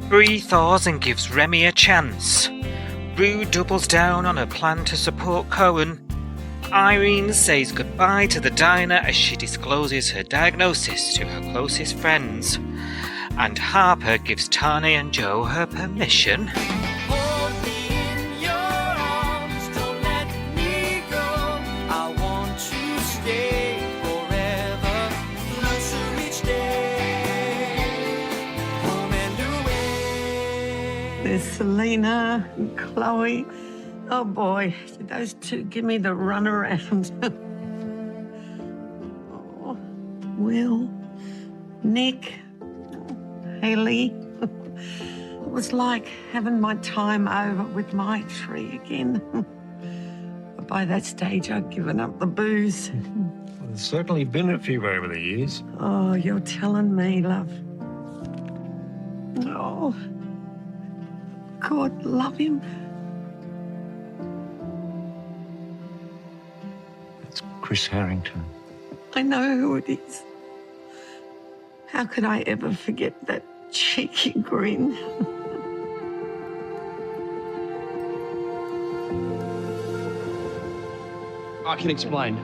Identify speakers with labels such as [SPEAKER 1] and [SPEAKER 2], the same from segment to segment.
[SPEAKER 1] Bree thaws and gives Remi a chance. Rue doubles down on her plan to support Cohen. Irene says goodbye to the diner as she discloses her diagnosis to her closest friends. And Harper gives Tane and Joe her permission.
[SPEAKER 2] Hold me in your arms, don't let me go. I want to stay forever, closer each day. Home and away.
[SPEAKER 3] There's Selena and Chloe. Oh boy, did those two give me the runaround. Oh, Will, Nick, Haley. It was like having my time over with my tree again. But by that stage, I'd given up the booze.
[SPEAKER 4] Well, there's certainly been a few over the years.
[SPEAKER 3] Oh, you're telling me, love. Oh, God, love him.
[SPEAKER 4] It's Chris Harrington.
[SPEAKER 3] I know who it is. How could I ever forget that cheeky grin?
[SPEAKER 5] I can explain.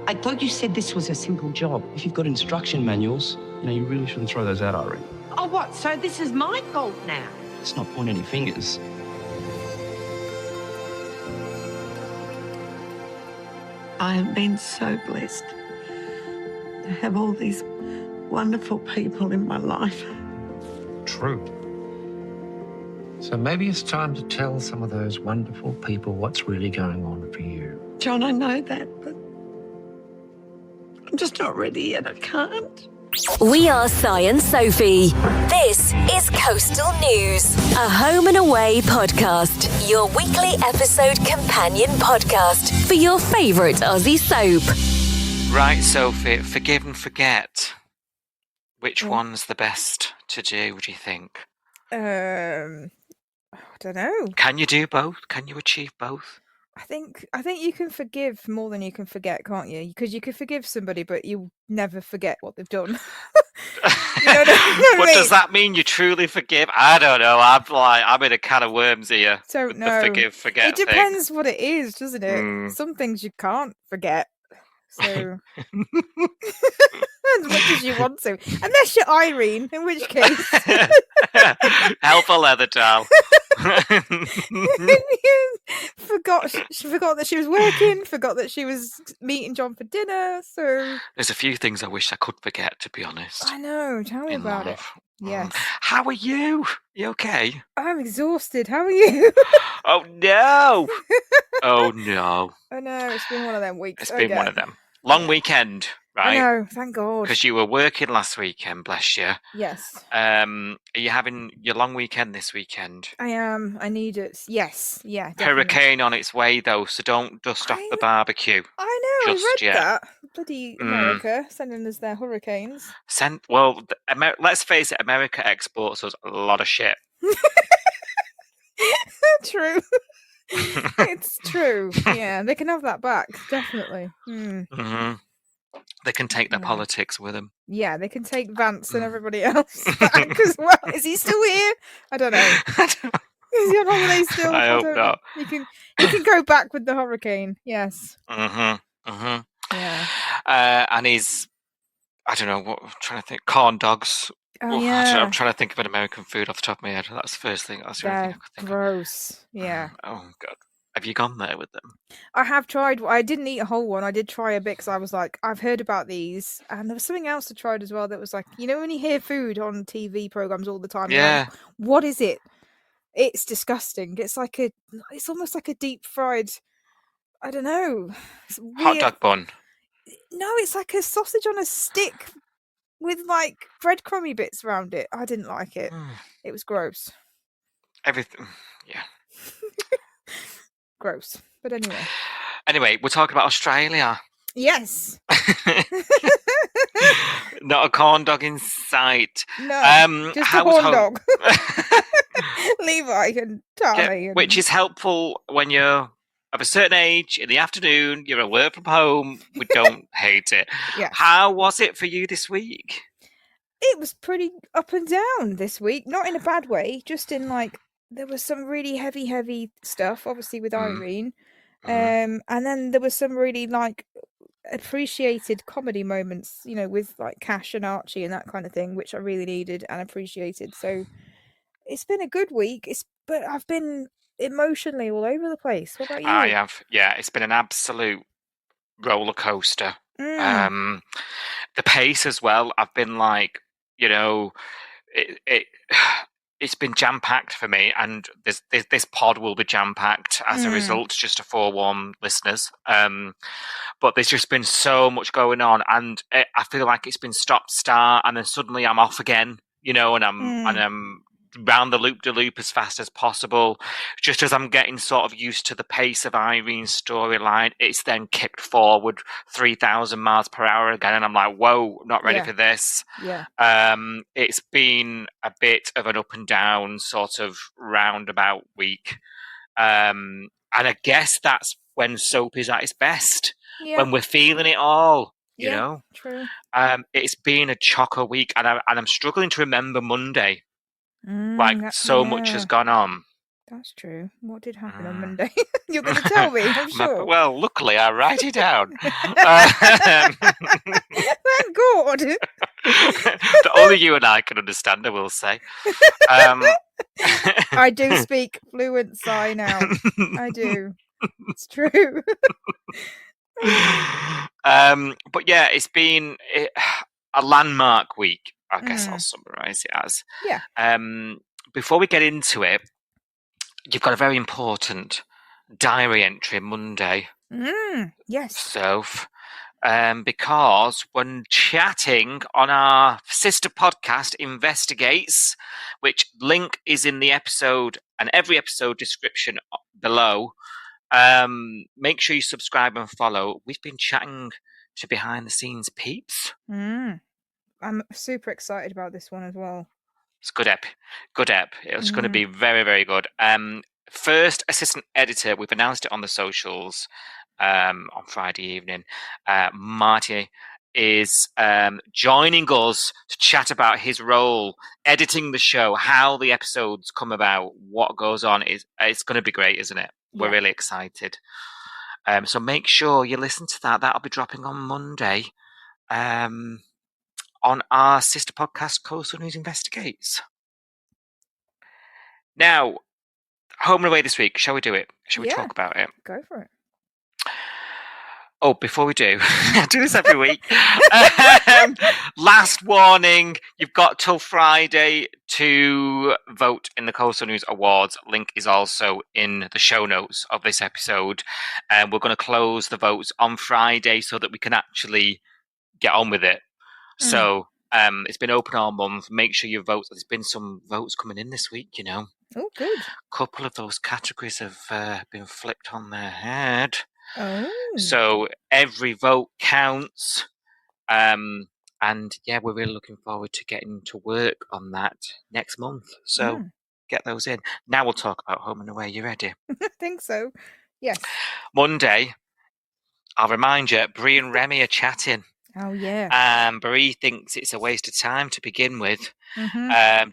[SPEAKER 6] I thought you said this was a simple job.
[SPEAKER 5] If you've got instruction manuals, you really shouldn't throw those out, Irene.
[SPEAKER 3] Oh, what? So this is my fault now?
[SPEAKER 5] Let's not point any fingers.
[SPEAKER 3] I have been so blessed to have all these wonderful people in my life.
[SPEAKER 4] True. So maybe it's time to tell some of those wonderful people what's really going on for you.
[SPEAKER 3] John, I know that, but I'm just not ready yet. I can't.
[SPEAKER 7] We are Si and Sophie. This is Coastal News, a home and away podcast, your weekly episode companion podcast for your favourite Aussie soap.
[SPEAKER 1] Right, Sophie, forgive and forget. Which one's the best to do, do you think?
[SPEAKER 8] I don't know.
[SPEAKER 1] Can you do both? Can you achieve both?
[SPEAKER 8] I think you can forgive more than you can forget, can't you? Because you can forgive somebody, but you never forget what they've done.
[SPEAKER 1] What does that mean? You truly forgive? I don't know. I'm in a can of worms here.
[SPEAKER 8] Don't
[SPEAKER 1] with
[SPEAKER 8] know.
[SPEAKER 1] The forgive, forget.
[SPEAKER 8] It depends what it is, doesn't it? Some things you can't forget. So as much as you want to, unless you're Irene, in which case,
[SPEAKER 1] help a leather doll.
[SPEAKER 8] She forgot that she was working, forgot that she was meeting John for dinner. So
[SPEAKER 1] there's a few things I wish I could forget, to be honest.
[SPEAKER 8] I know. Tell me about it. Yes.
[SPEAKER 1] How are you? You okay?
[SPEAKER 8] I'm exhausted. How are you?
[SPEAKER 1] Oh no! Oh no!
[SPEAKER 8] I know, it's been one of them weeks.
[SPEAKER 1] It's been one of them. Long weekend, right?
[SPEAKER 8] I know, thank God.
[SPEAKER 1] Because you were working last weekend, bless you.
[SPEAKER 8] Yes.
[SPEAKER 1] Are you having your long weekend this weekend?
[SPEAKER 8] I am. I need it. Yes. Yeah. Definitely.
[SPEAKER 1] Hurricane on its way, though, so don't dust off the barbecue.
[SPEAKER 8] I know.
[SPEAKER 1] Just
[SPEAKER 8] I read
[SPEAKER 1] yet.
[SPEAKER 8] that. Bloody America sending us their hurricanes.
[SPEAKER 1] Let's face it, America exports us a lot of shit.
[SPEAKER 8] True. It's true. Yeah, they can have that back, definitely.
[SPEAKER 1] Mm-hmm. They can take their politics with them.
[SPEAKER 8] Yeah, they can take Vance and everybody else back as well. Is he still here? I don't know. Is he on holiday still?
[SPEAKER 1] I hope not.
[SPEAKER 8] He can go back with the hurricane. Yes.
[SPEAKER 1] Mm-hmm. Mm-hmm.
[SPEAKER 8] Yeah.
[SPEAKER 1] And he's, I don't know what I'm trying to think. Corn dogs.
[SPEAKER 8] Oh, yeah.
[SPEAKER 1] I'm trying to think of an American food off the top of my head. That's the first thing. That's the only thing I could think
[SPEAKER 8] gross.
[SPEAKER 1] of.
[SPEAKER 8] Yeah.
[SPEAKER 1] Oh God. Have you gone there with them?
[SPEAKER 8] I have tried. I didn't eat a whole one. I did try a bit because I was like, I've heard about these, and there was something else I tried as well that was like, when you hear food on TV programs all the time,
[SPEAKER 1] yeah.
[SPEAKER 8] Like, what is it? It's disgusting. It's almost like a deep fried. I don't know.
[SPEAKER 1] Hot dog bun.
[SPEAKER 8] No, it's like a sausage on a stick with like breadcrumby bits around it. I didn't like it. It was gross.
[SPEAKER 1] Everything. Yeah.
[SPEAKER 8] Gross. But anyway.
[SPEAKER 1] Anyway, we're talking about Australia.
[SPEAKER 8] Yes.
[SPEAKER 1] Not a corn dog in sight.
[SPEAKER 8] No, just a horn dog. Levi and Tane.
[SPEAKER 1] Yeah, which is helpful when you're of a certain age, in the afternoon, you're at work from home. We don't hate it.
[SPEAKER 8] Yes.
[SPEAKER 1] How was it for you this week?
[SPEAKER 8] It was pretty up and down this week, not in a bad way, just in like there was some really heavy stuff, obviously with Irene. And then there was some really like appreciated comedy moments, with like Cash and Archie and that kind of thing, which I really needed and appreciated. So it's been a good week. But I've been emotionally all over the place. What about you?
[SPEAKER 1] I have, yeah. It's been an absolute roller coaster.
[SPEAKER 8] Mm.
[SPEAKER 1] The pace as well. I've been like, it's been jam packed for me, and this pod will be jam packed as a result. Just to forewarn listeners. But there's just been so much going on, and I feel like it's been stop start, and then suddenly I'm off again. And I'm round the loop de loop as fast as possible. Just as I'm getting sort of used to the pace of Irene's storyline, it's then kicked forward 3,000 miles per hour again, and I'm like, whoa, not ready for this.
[SPEAKER 8] Yeah.
[SPEAKER 1] It's been a bit of an up and down sort of roundabout week. And I guess that's when soap is at its best, when we're feeling it all, you know.
[SPEAKER 8] True.
[SPEAKER 1] It's been a chocker week, and I'm struggling to remember Monday. Much has gone on.
[SPEAKER 8] That's true. What did happen on Monday? You're going to tell me, I'm sure.
[SPEAKER 1] Well, luckily, I write it down.
[SPEAKER 8] Thank God.
[SPEAKER 1] That only you and I can understand, I will say.
[SPEAKER 8] I do speak fluent Psy now. I do. It's true.
[SPEAKER 1] But yeah, it's been a landmark week, I guess I'll summarise it as.
[SPEAKER 8] Yeah.
[SPEAKER 1] Before we get into it, you've got a very important diary entry Monday.
[SPEAKER 8] Yes.
[SPEAKER 1] Soph. Because when chatting on our sister podcast, Investigates, which link is in the episode and every episode description below, make sure you subscribe and follow. We've been chatting to behind the scenes peeps.
[SPEAKER 8] I'm super excited about this one as well.
[SPEAKER 1] It's good ep. It's going to be very, very good. First assistant editor, we've announced it on the socials on Friday evening. Marty is joining us to chat about his role editing the show, how the episodes come about, what goes on. It's going to be great, isn't it? We're really excited. So make sure you listen to that. That'll be dropping on Monday on our sister podcast, Coastal News Investigates. Now, home and away this week. Shall we do it? Shall we talk about it?
[SPEAKER 8] Go for it.
[SPEAKER 1] Oh, before we do, I do this every week. Last warning, you've got till Friday to vote in the Coastal News Awards. Link is also in the show notes of this episode. And we're going to close the votes on Friday so that we can actually get on with it. So it's been open all month. Make sure you vote. There's been some votes coming in this week,
[SPEAKER 8] Oh, good.
[SPEAKER 1] A couple of those categories have been flipped on their head.
[SPEAKER 8] Oh.
[SPEAKER 1] So every vote counts. And yeah, we're really looking forward to getting to work on that next month. So get those in. Now we'll talk about home and away. You ready?
[SPEAKER 8] I think so. Yes.
[SPEAKER 1] Monday, I'll remind you, Bree and Remi are chatting.
[SPEAKER 8] Oh, yeah.
[SPEAKER 1] Bree thinks it's a waste of time to begin with.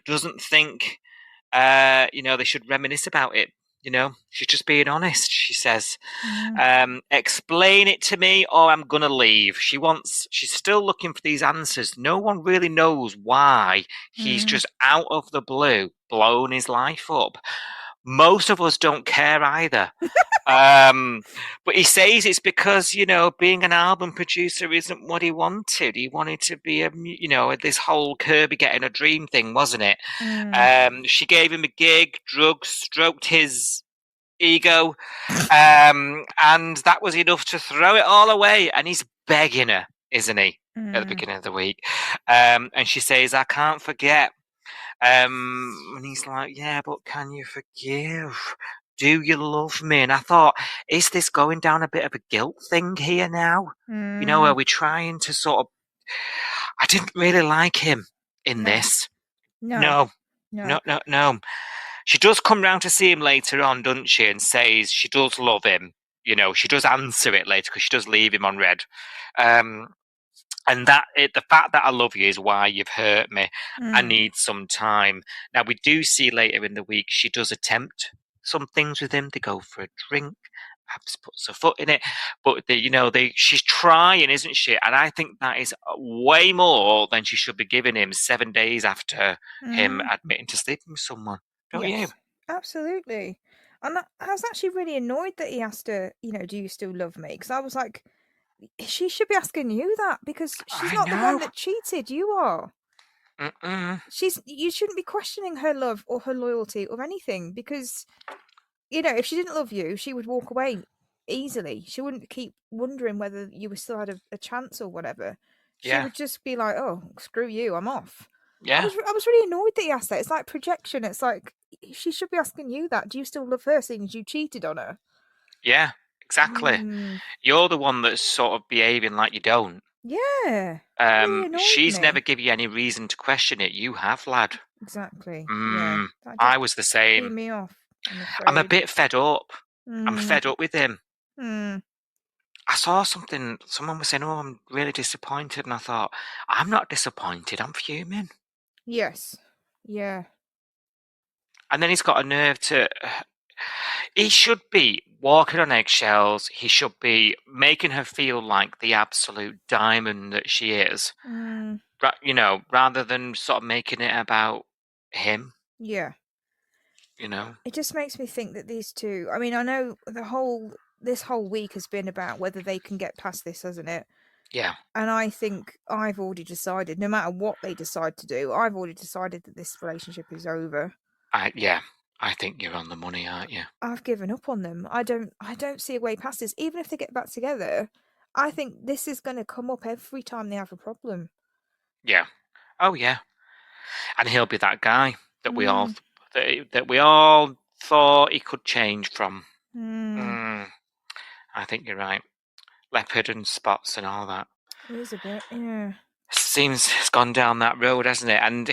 [SPEAKER 1] Doesn't think, they should reminisce about it. She's just being honest, she says. Explain it to me or I'm going to leave. She's still looking for these answers. No one really knows why he's just out of the blue blown his life up. Most of us don't care either. But he says it's because, being an album producer isn't what he wanted. He wanted to be, this whole Kirby getting a dream thing, wasn't it? She gave him a gig, drugs, stroked his ego, and that was enough to throw it all away. And he's begging her, isn't he, at the beginning of the week? And she says, I can't forget. And he's like, yeah, but can you forgive? Do you love me? And I thought, is this going down a bit of a guilt thing here now? Are we trying to sort of... I didn't really like him in this. No. She does come round to see him later on, doesn't she? And says she does love him. She does answer it later because she does leave him on red. And the fact that I love you is why you've hurt me. I
[SPEAKER 8] Mm.
[SPEAKER 1] need some time. Now, we do see later in the week she does attempt some things with him. They go for a drink, perhaps puts her foot in it. But, she's trying, isn't she? And I think that is way more than she should be giving him 7 days after him
[SPEAKER 8] Mm.
[SPEAKER 1] admitting to sleeping with someone. Don't you?
[SPEAKER 8] Yes, absolutely. And I was actually really annoyed that he asked her, do you still love me? Because I was like, she should be asking you that because she's
[SPEAKER 1] I
[SPEAKER 8] not the one
[SPEAKER 1] know.
[SPEAKER 8] that cheated. You are.
[SPEAKER 1] Mm-mm.
[SPEAKER 8] You shouldn't be questioning her love or her loyalty or anything because, if she didn't love you, she would walk away easily. She wouldn't keep wondering whether you still had a chance or whatever. She
[SPEAKER 1] Yeah.
[SPEAKER 8] would just be like, "Oh, screw you, I'm off."
[SPEAKER 1] Yeah.
[SPEAKER 8] I was really annoyed that he asked that. It's like projection. It's like she should be asking you that. Do you still love her, seeing as you cheated on her?
[SPEAKER 1] Yeah, exactly.
[SPEAKER 8] Mm,
[SPEAKER 1] You're the one that's sort of behaving like you don't.
[SPEAKER 8] yeah, really annoyed
[SPEAKER 1] She's
[SPEAKER 8] me.
[SPEAKER 1] never give you any reason to question it. You have, lad.
[SPEAKER 8] Exactly. Yeah, that
[SPEAKER 1] I
[SPEAKER 8] did
[SPEAKER 1] was the
[SPEAKER 8] pee
[SPEAKER 1] same.
[SPEAKER 8] me off. I'm
[SPEAKER 1] I'm a
[SPEAKER 8] afraid.
[SPEAKER 1] bit fed up. I'm
[SPEAKER 8] Mm,
[SPEAKER 1] fed up with him.
[SPEAKER 8] mm,
[SPEAKER 1] I saw something, someone was saying, "Oh, I'm really disappointed." And I thought, I'm not disappointed, I'm fuming.
[SPEAKER 8] yes. Yeah.
[SPEAKER 1] And then he's got a nerve to. He should be walking on eggshells. He should be making her feel like the absolute diamond that she is.
[SPEAKER 8] Mm,
[SPEAKER 1] Rather than sort of making it about him,
[SPEAKER 8] yeah. It just makes me think that these two. I mean, I know this whole week has been about whether they can get past this, hasn't it?
[SPEAKER 1] Yeah.
[SPEAKER 8] And I think I've already decided, no matter what they decide to do, I've already decided that this relationship is over.
[SPEAKER 1] I think you're on the money, aren't you?
[SPEAKER 8] I've given up on them. I don't see a way past this. Even if they get back together, I think this is going to come up every time they have a problem.
[SPEAKER 1] Yeah. Oh yeah. And he'll be that guy that we all
[SPEAKER 8] Mm.
[SPEAKER 1] that we all thought he could change from.
[SPEAKER 8] Mm.
[SPEAKER 1] I think you're right. Leopard and spots and all that.
[SPEAKER 8] It is a bit, yeah.
[SPEAKER 1] Seems it's gone down that road, hasn't it? And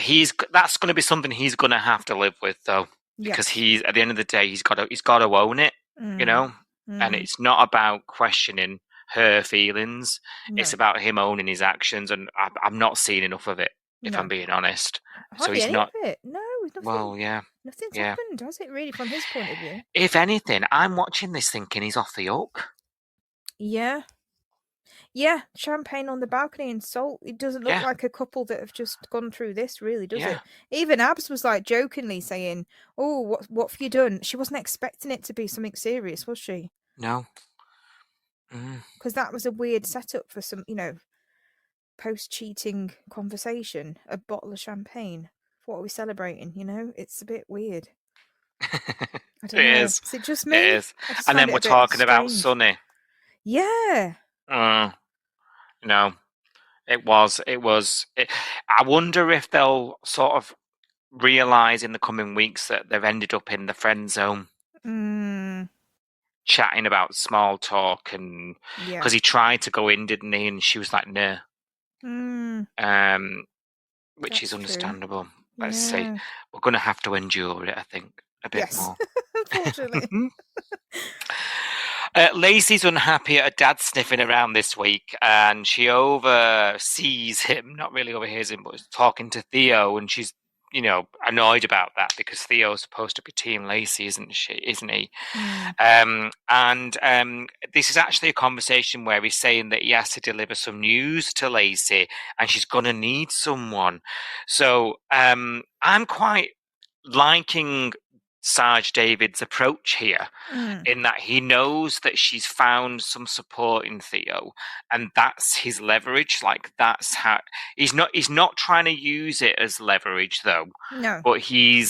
[SPEAKER 1] that's going to be something he's going to have to live with, though, because
[SPEAKER 8] Yes.
[SPEAKER 1] he's at the end of the day he's got to own it,
[SPEAKER 8] Mm.
[SPEAKER 1] And it's not about questioning her feelings.
[SPEAKER 8] No.
[SPEAKER 1] It's about him owning his actions, and I'm not seeing enough of it, if
[SPEAKER 8] No.
[SPEAKER 1] I'm being honest. So
[SPEAKER 8] Hardly
[SPEAKER 1] he's
[SPEAKER 8] any
[SPEAKER 1] not.
[SPEAKER 8] of it. No, nothing.
[SPEAKER 1] Well, yeah.
[SPEAKER 8] Nothing's
[SPEAKER 1] Yeah.
[SPEAKER 8] happened, has it? Really, from his point of view.
[SPEAKER 1] If anything, I'm watching this thinking he's off the hook.
[SPEAKER 8] Yeah. Yeah, champagne on the balcony and salt. It doesn't look
[SPEAKER 1] Yeah.
[SPEAKER 8] like a couple that have just gone through this, really, does
[SPEAKER 1] Yeah.
[SPEAKER 8] it? Even Abs was like jokingly saying, "Oh, what have you done?" She wasn't expecting it to be something serious, was she?
[SPEAKER 1] No.
[SPEAKER 8] Because that was a weird setup for some, post-cheating conversation. A bottle of champagne. What are we celebrating? It's a bit weird. I don't know.
[SPEAKER 1] Is.
[SPEAKER 8] Is it just me?
[SPEAKER 1] It is.
[SPEAKER 8] I just
[SPEAKER 1] And
[SPEAKER 8] find
[SPEAKER 1] then
[SPEAKER 8] it
[SPEAKER 1] we're
[SPEAKER 8] a bit
[SPEAKER 1] talking about
[SPEAKER 8] strange.
[SPEAKER 1] Sonny.
[SPEAKER 8] Yeah.
[SPEAKER 1] No, it was. I wonder if they'll sort of realise in the coming weeks that they've ended up in the friend zone, chatting about small talk, and
[SPEAKER 8] Yeah.
[SPEAKER 1] because he tried to go in, didn't he? And she was like, "No," which
[SPEAKER 8] That's
[SPEAKER 1] is
[SPEAKER 8] true.
[SPEAKER 1] understandable. Let's see.
[SPEAKER 8] Yeah.
[SPEAKER 1] We're going to have to endure it, I think, a bit
[SPEAKER 8] Yes.
[SPEAKER 1] more.
[SPEAKER 8] Unfortunately.
[SPEAKER 1] Lacey's unhappy at her dad sniffing around this week, and she oversees him, not really overhears him, but is talking to Theo, and she's, annoyed about that because Theo's supposed to be Team Lacey, isn't he? And this is actually a conversation where he's saying that he has to deliver some news to Lacey, and she's going to need someone. So I'm quite liking Sarge David's approach here, in that he knows that she's found some support in Theo, and that's his leverage. Like, that's how he's not trying to use it as leverage, though.
[SPEAKER 8] No.
[SPEAKER 1] But he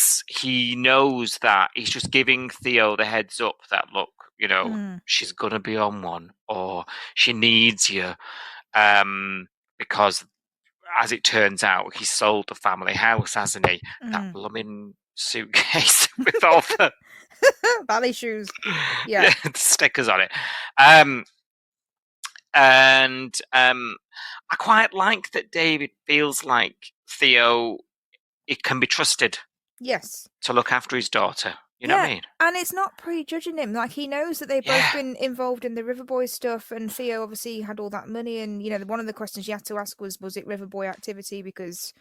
[SPEAKER 1] knows that he's just giving Theo the heads up that, look, she's gonna be on one, or she needs you, because as it turns out, he sold the family house, hasn't he? That blooming suitcase with all the
[SPEAKER 8] ballet shoes. Yeah.
[SPEAKER 1] the stickers on it. And I quite like that David feels like Theo, it can be trusted
[SPEAKER 8] Yes.
[SPEAKER 1] to look after his daughter. You know what I mean?
[SPEAKER 8] And it's not prejudging him. Like, he knows that they've both
[SPEAKER 1] Yeah.
[SPEAKER 8] been involved in the Riverboy stuff, and Theo obviously had all that money. And one of the questions you had to ask was it Riverboy activity? Because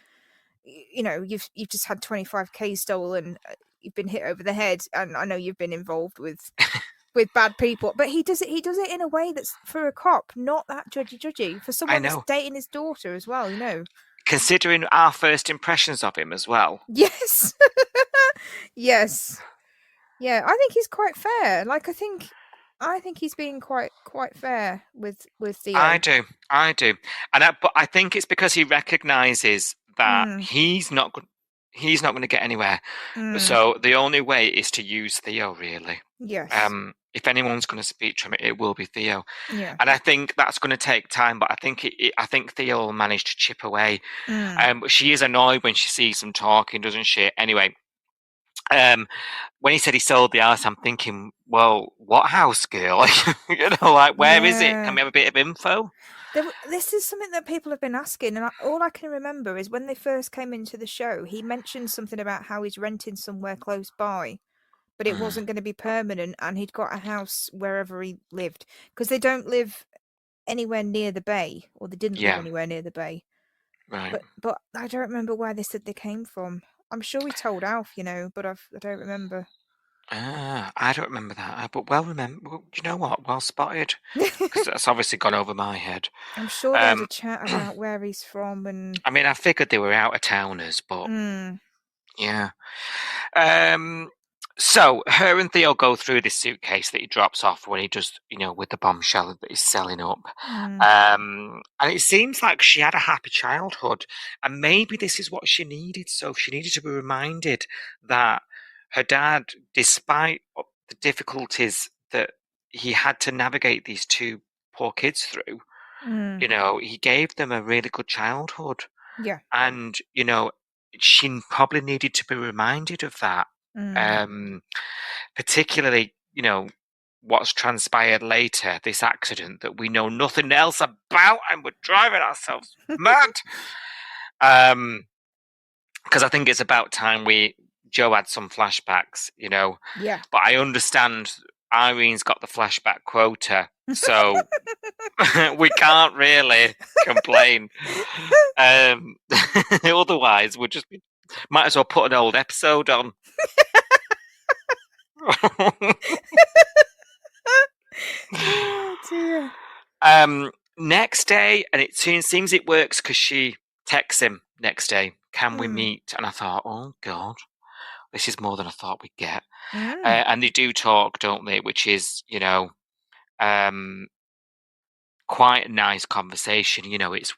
[SPEAKER 8] you've just had 25K stolen, you've been hit over the head, and I know you've been involved with bad people. But he does it in a way that's for a cop, not that judgy for someone that's
[SPEAKER 1] know.
[SPEAKER 8] dating his daughter as well.
[SPEAKER 1] Considering our first impressions of him as well.
[SPEAKER 8] Yes. Yes. Yeah, I think he's quite fair. Like, I think he's being quite fair with Theo.
[SPEAKER 1] I do, but I think it's because he recognises that he's not going to get anywhere. So the only way is to use Theo, really.
[SPEAKER 8] Yes.
[SPEAKER 1] If anyone's going to speak to him, it will be Theo.
[SPEAKER 8] Yeah.
[SPEAKER 1] And I think that's going to take time, but I think Theo will manage to chip away. She is annoyed when she sees him talking, doesn't she? Anyway. When he said he sold the house, I'm thinking, well, what house, girl? Where is it? Can we have a bit of info?
[SPEAKER 8] This is something that people have been asking, and all I can remember is when they first came into the show, he mentioned something about how he's renting somewhere close by, but it wasn't going to be permanent, and he'd got a house wherever he lived, because they don't live anywhere near the bay, or they didn't live anywhere near the bay.
[SPEAKER 1] Right.
[SPEAKER 8] But I don't remember where they said they came from. I'm sure we told Alf, but I don't remember.
[SPEAKER 1] I don't remember that. But you know what? Well spotted. Because that's obviously gone over my head.
[SPEAKER 8] I'm sure there was a chat about where he's from, and
[SPEAKER 1] I mean, I figured they were out of towners, but yeah. So her and Theo go through this suitcase that he drops off when he does, with the bombshell that he's selling up. And it seems like she had a happy childhood, and maybe this is what she needed. So she needed to be reminded that her dad, despite the difficulties that he had to navigate these two poor kids through, he gave them a really good childhood.
[SPEAKER 8] Yeah.
[SPEAKER 1] And, she probably needed to be reminded of that. Particularly, what's transpired later, this accident that we know nothing else about, and we're driving ourselves mad. Because I think it's about time Joe had some flashbacks,
[SPEAKER 8] Yeah.
[SPEAKER 1] But I understand Irene's got the flashback quota, so we can't really complain. Otherwise, might as well put an old episode on.
[SPEAKER 8] Oh dear.
[SPEAKER 1] Next day, and it seems it works because she texts him next day, can we meet? And I thought, oh God, this is more than I thought we'd get. And they do talk, don't they? Which is, quite a nice conversation.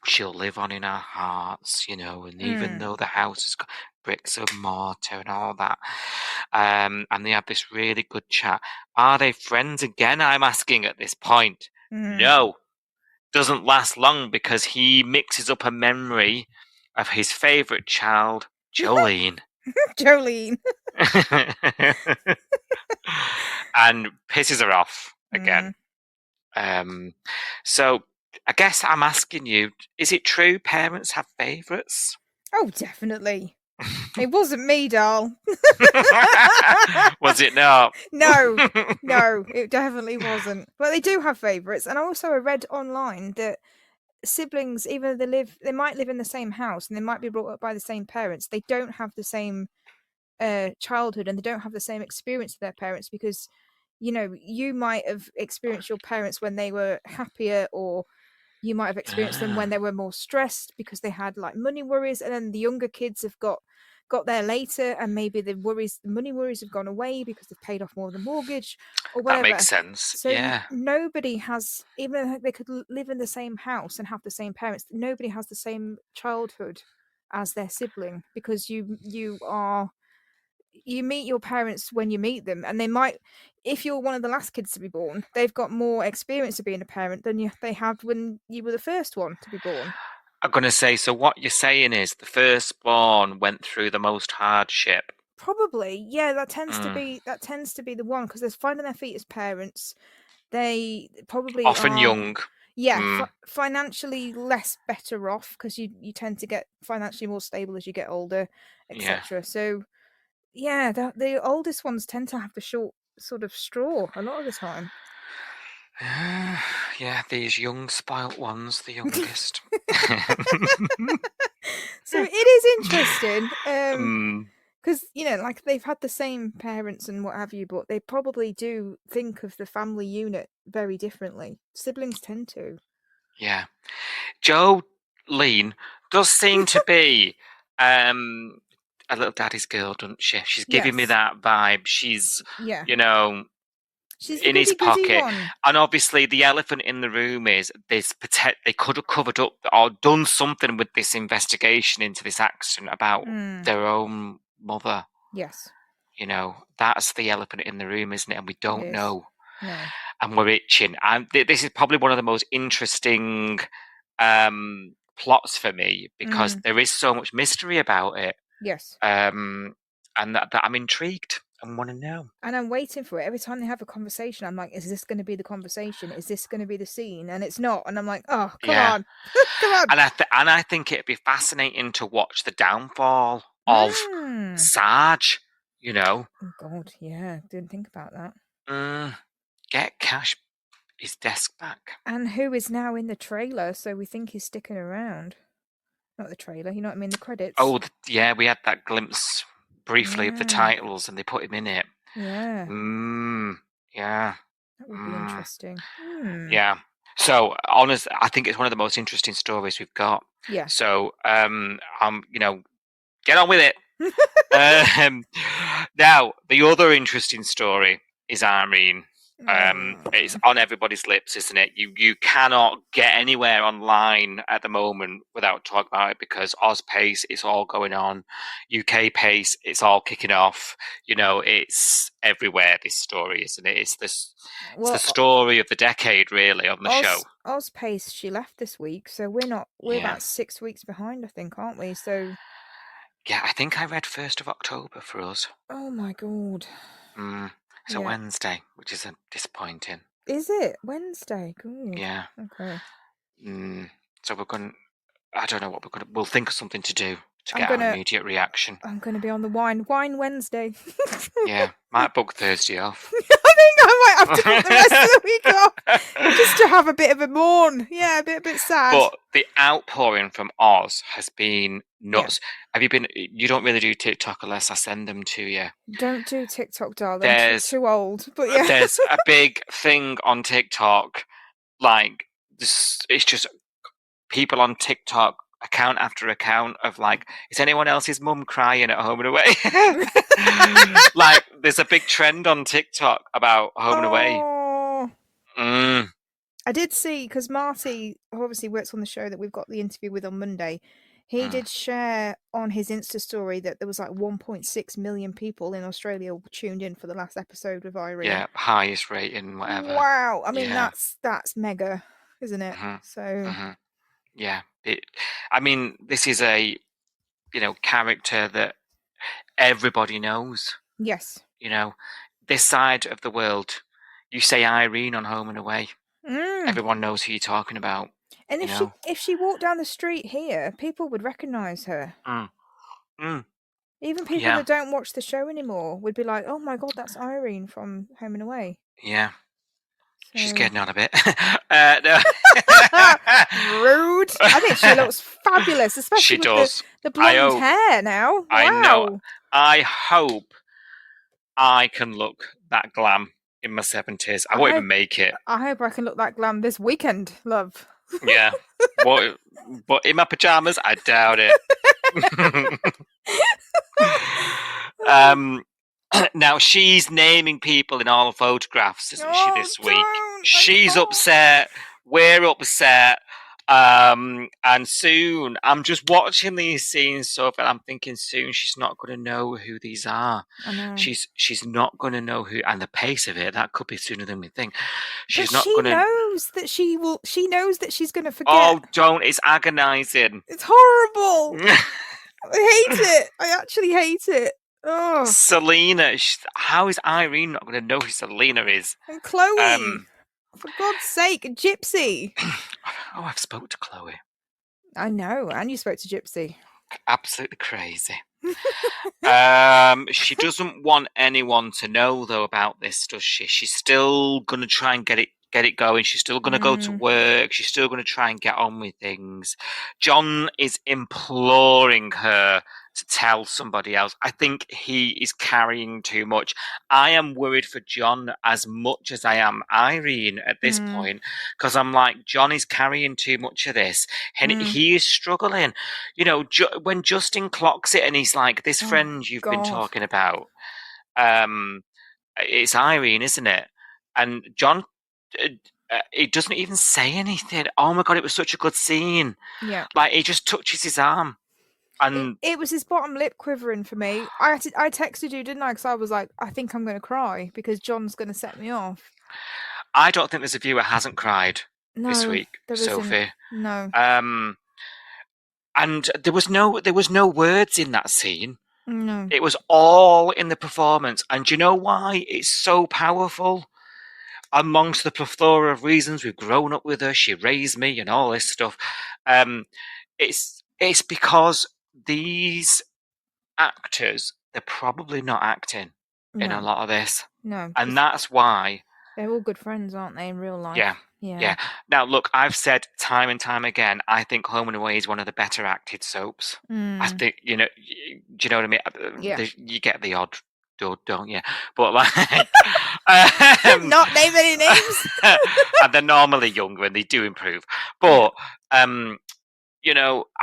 [SPEAKER 1] She'll live on in our hearts, and even though the house has got bricks of mortar and all that, and they have this really good chat. Are they friends again? I'm asking at this point. No, doesn't last long because he mixes up a memory of his favourite child, Jolene.
[SPEAKER 8] Jolene.
[SPEAKER 1] And pisses her off again. So I guess I'm asking you, is it true parents have favourites?
[SPEAKER 8] Oh, definitely. It wasn't me, doll.
[SPEAKER 1] Was it not?
[SPEAKER 8] No, it definitely wasn't. But they do have favourites. And also I read online that siblings, even though they might live in the same house and they might be brought up by the same parents, they don't have the same childhood, and they don't have the same experience of their parents, because you might have experienced your parents when they were happier, or you might have experienced them when they were more stressed because they had like money worries, and then the younger kids have got there later, and maybe the money worries have gone away because they've paid off more of the mortgage or whatever.
[SPEAKER 1] That makes sense.
[SPEAKER 8] So nobody has, even though they could live in the same house and have the same parents, nobody has the same childhood as their sibling, because you meet your parents when you meet them, and they might, if you're one of the last kids to be born, they've got more experience of being a parent than they had when you were the first one to be born.
[SPEAKER 1] I'm going to say, so what you're saying is the firstborn went through the most hardship.
[SPEAKER 8] Probably, yeah. That tends to be the one, because they're finding their feet as parents. They probably
[SPEAKER 1] often young.
[SPEAKER 8] Yeah, financially less better off, because you tend to get financially more stable as you get older, etc. So Yeah, the oldest ones tend to have the short sort of straw a lot of the time.
[SPEAKER 1] Yeah, these young spoilt ones, the youngest.
[SPEAKER 8] So it is interesting.
[SPEAKER 1] Mm,
[SPEAKER 8] Because, like they've had the same parents and what have you, but they probably do think of the family unit very differently. Siblings tend to.
[SPEAKER 1] yeah. Jolene does seem to be a little daddy's girl, doesn't she? She's giving me
[SPEAKER 8] Yes.
[SPEAKER 1] that vibe. She's,
[SPEAKER 8] Yeah. She's the
[SPEAKER 1] in his
[SPEAKER 8] goody-goody
[SPEAKER 1] pocket.
[SPEAKER 8] one.
[SPEAKER 1] And obviously, the elephant in the room is this. They could have covered up or done something with this investigation into this accident about their own mother.
[SPEAKER 8] Yes,
[SPEAKER 1] That's the elephant in the room, isn't it? And we
[SPEAKER 8] it
[SPEAKER 1] don't
[SPEAKER 8] is.
[SPEAKER 1] know.
[SPEAKER 8] No.
[SPEAKER 1] And we're itching. And this is probably one of the most interesting plots for me because there is so much mystery about it.
[SPEAKER 8] Yes.
[SPEAKER 1] And that I'm intrigued and want to know.
[SPEAKER 8] And I'm waiting for it. Every time they have a conversation, I'm like, is this going to be the conversation? Is this going to be the scene? And it's not. And I'm like, oh, come
[SPEAKER 1] Yeah.
[SPEAKER 8] on. Come on.
[SPEAKER 1] And I think it'd be fascinating to watch the downfall of Sarge,
[SPEAKER 8] Oh, God, yeah. Didn't think about that.
[SPEAKER 1] Get Cash his desk back.
[SPEAKER 8] And who is now in the trailer, so we think he's sticking around. Not the trailer, you know what I mean? The credits.
[SPEAKER 1] Oh, yeah, we had that glimpse briefly of the titles and they put him in it.
[SPEAKER 8] Yeah.
[SPEAKER 1] Yeah.
[SPEAKER 8] That would be interesting.
[SPEAKER 1] Yeah. So, honestly, I think it's one of the most interesting stories we've got.
[SPEAKER 8] Yeah.
[SPEAKER 1] So, get on with it. Now, the other interesting story is Irene. It's on everybody's lips, isn't it? You cannot get anywhere online at the moment without talking about it because Oz Pace, it's all going on. UK Pace, it's all kicking off. It's everywhere, this story, isn't it? It's the story of the decade, really, on the show.
[SPEAKER 8] Oz Pace, she left this week, so we're about 6 weeks behind, I think, aren't we? So
[SPEAKER 1] yeah, I think I read 1st of October for us.
[SPEAKER 8] Oh my God.
[SPEAKER 1] It's a Wednesday, which is disappointing.
[SPEAKER 8] Is it Wednesday? Good.
[SPEAKER 1] Yeah.
[SPEAKER 8] Okay.
[SPEAKER 1] So I don't know what we'll think of something to do to get our immediate reaction.
[SPEAKER 8] I'm going to be on the Wine Wednesday.
[SPEAKER 1] Yeah, might book Thursday off.
[SPEAKER 8] I think I might have to book the rest of the week off just to have a bit of a mourn. Yeah, a bit sad.
[SPEAKER 1] But the outpouring from Oz has been nuts. Yeah. You don't really do TikTok unless I send them to you.
[SPEAKER 8] Don't do TikTok, darling. I'm too old. But yeah.
[SPEAKER 1] There's a big thing on TikTok. Like, it's just people on TikTok, account after account of like, is anyone else's mum crying at Home and Away? Like, there's a big trend on TikTok about Home and Away.
[SPEAKER 8] I did see, because Marty obviously works on the show that we've got the interview with on Monday. He did share on his Insta story that there was like 1.6 million people in Australia tuned in for the last episode with Irene.
[SPEAKER 1] Yeah, highest rating, whatever.
[SPEAKER 8] Wow. I mean, that's mega, isn't it? So
[SPEAKER 1] yeah. This is a character that everybody knows.
[SPEAKER 8] Yes.
[SPEAKER 1] This side of the world, you say Irene on Home and Away, everyone knows who you're talking about.
[SPEAKER 8] And if she walked down the street here, people would recognise her. Even people that don't watch the show anymore would be like, "Oh my God, that's Irene from Home and Away."
[SPEAKER 1] Yeah. So... She's getting on a bit.
[SPEAKER 8] No. Rude. I think she looks fabulous, especially with the blonde hair now. Wow.
[SPEAKER 1] I know. I hope I can look that glam in my 70s. I won't even make it.
[SPEAKER 8] I hope I can look that glam this weekend, love.
[SPEAKER 1] Yeah. But in my pajamas, I doubt it. Now she's naming people in all the photographs, isn't she, this week? She's upset. We're upset. And soon, I'm just watching these scenes, Sophie, and I'm thinking soon she's not going to know who these are.
[SPEAKER 8] I know.
[SPEAKER 1] She's not going to know who, and the pace of it, that could be sooner than we think.
[SPEAKER 8] She knows that she will. She knows that she's going to forget.
[SPEAKER 1] Oh, don't! It's agonising.
[SPEAKER 8] It's horrible. I hate it. I actually hate it. Oh,
[SPEAKER 1] Selena. How is Irene not going to know who Selena is?
[SPEAKER 8] And Chloe. For God's sake, Gypsy.
[SPEAKER 1] Oh, I've spoke to Chloe.
[SPEAKER 8] I know, and you spoke to Gypsy.
[SPEAKER 1] Absolutely crazy. She doesn't want anyone to know though about this, does she? She's still gonna try and get it going. She's still gonna go to work. She's still gonna try and get on with things. John is imploring her to tell somebody else. I think he is carrying too much. I am worried for John as much as I am Irene at this point, because I'm like, John is carrying too much of this, and he is struggling. You know, when Justin clocks it, and he's like, "This friend you've been talking about, it's Irene, isn't it?" And John, he doesn't even say anything. Oh my god, it was such a good scene.
[SPEAKER 8] Yeah,
[SPEAKER 1] like he just touches his arm. And
[SPEAKER 8] it was his bottom lip quivering for me. I texted you, didn't I? Because I was like, I think I'm going to cry because John's going to set me off.
[SPEAKER 1] I don't think there's a viewer hasn't cried this week, Sophie.
[SPEAKER 8] No.
[SPEAKER 1] And there was no words in that scene.
[SPEAKER 8] No.
[SPEAKER 1] It was all in the performance. And do you know why it's so powerful? Amongst the plethora of reasons, we've grown up with her, she raised me, and all this stuff. It's because these actors, they're probably not acting in a lot of this.
[SPEAKER 8] No.
[SPEAKER 1] And that's why.
[SPEAKER 8] They're all good friends, aren't they, in real life?
[SPEAKER 1] Yeah. Now, look, I've said time and time again, I think Home and Away is one of the better acted soaps. I think, do you know what I mean?
[SPEAKER 8] Yeah.
[SPEAKER 1] You get the odd dud, don't you? But like...
[SPEAKER 8] not name any names.
[SPEAKER 1] And they're normally younger and they do improve. But...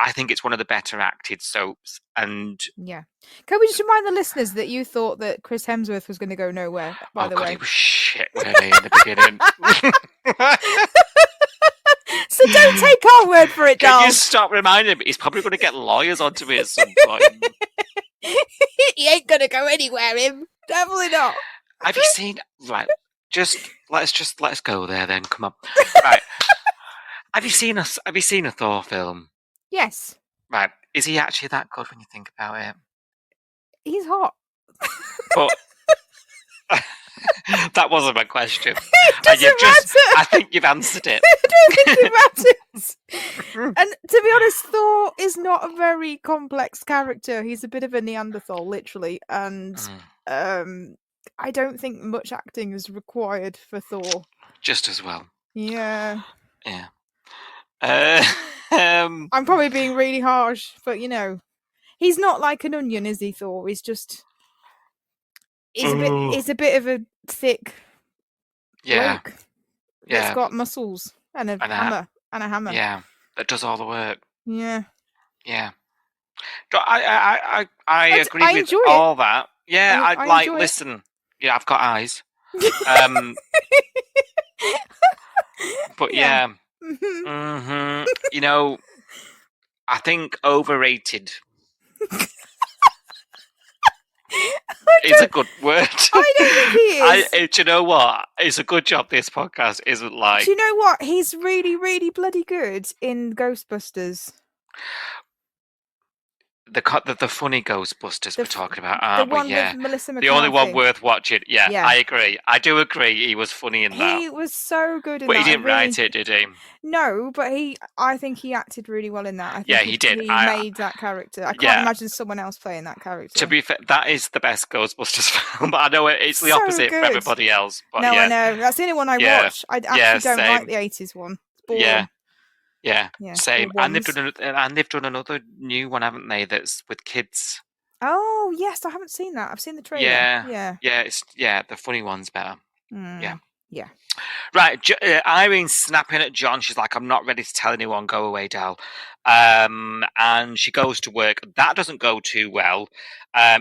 [SPEAKER 1] I think it's one of the better acted soaps. And
[SPEAKER 8] yeah, can we just remind the listeners that you thought that Chris Hemsworth was going to go nowhere? By the way,
[SPEAKER 1] he was shit, wasn't he, in the beginning?
[SPEAKER 8] So don't take our word for it,
[SPEAKER 1] Can
[SPEAKER 8] Dal.
[SPEAKER 1] you stop reminding me? He's probably going to get lawyers onto me at some point.
[SPEAKER 8] He ain't going to go anywhere. Him, definitely not.
[SPEAKER 1] Have you seen? Right, let's go there then. Come on. Right. Have you seen a Thor film?
[SPEAKER 8] Yes.
[SPEAKER 1] Right. Is he actually that good when you think about it?
[SPEAKER 8] He's hot.
[SPEAKER 1] But that wasn't my question.
[SPEAKER 8] I
[SPEAKER 1] think you've answered it.
[SPEAKER 8] I don't think it matters. And to be honest, Thor is not a very complex character. He's a bit of a Neanderthal, literally. And I don't think much acting is required for Thor.
[SPEAKER 1] Just as well.
[SPEAKER 8] Yeah.
[SPEAKER 1] Yeah.
[SPEAKER 8] I'm probably being really harsh, but he's not like an onion, is he, Thor? He's just he's a bit of a thick bloke that's got muscles and a hammer.
[SPEAKER 1] Yeah, that does all the work.
[SPEAKER 8] Yeah.
[SPEAKER 1] I agree with all that. Yeah, I like listen. Yeah, I've got eyes. But yeah. I think overrated is a good word.
[SPEAKER 8] I don't think he is.
[SPEAKER 1] Do you know what? It's a good job this podcast isn't like...
[SPEAKER 8] Do you know what? He's really, really bloody good in Ghostbusters.
[SPEAKER 1] The funny Ghostbusters we're talking about, aren't
[SPEAKER 8] the one
[SPEAKER 1] we? Yeah.
[SPEAKER 8] With Melissa
[SPEAKER 1] the only one
[SPEAKER 8] McCarthy.
[SPEAKER 1] worth watching. Yeah, I agree. I do agree. He was funny in that.
[SPEAKER 8] He was so good in
[SPEAKER 1] that. But he didn't
[SPEAKER 8] really...
[SPEAKER 1] write it, did he?
[SPEAKER 8] No, but I think he acted really well in that. I think
[SPEAKER 1] he did.
[SPEAKER 8] He made that character. I can't imagine someone else playing that character.
[SPEAKER 1] To be fair, that is the best Ghostbusters film. But I know it's the opposite for everybody else. But
[SPEAKER 8] I know. That's the only one I watch. I actually don't
[SPEAKER 1] same.
[SPEAKER 8] like the 80s one. It's boring.
[SPEAKER 1] Yeah, same. And they've done another new one, haven't they? That's with kids.
[SPEAKER 8] Oh yes, I haven't seen that. I've seen the trailer.
[SPEAKER 1] Yeah. It's the funny one's better. Yeah. Right, Irene's snapping at John. She's like, "I'm not ready to tell anyone. Go away, Dal." And she goes to work. That doesn't go too well.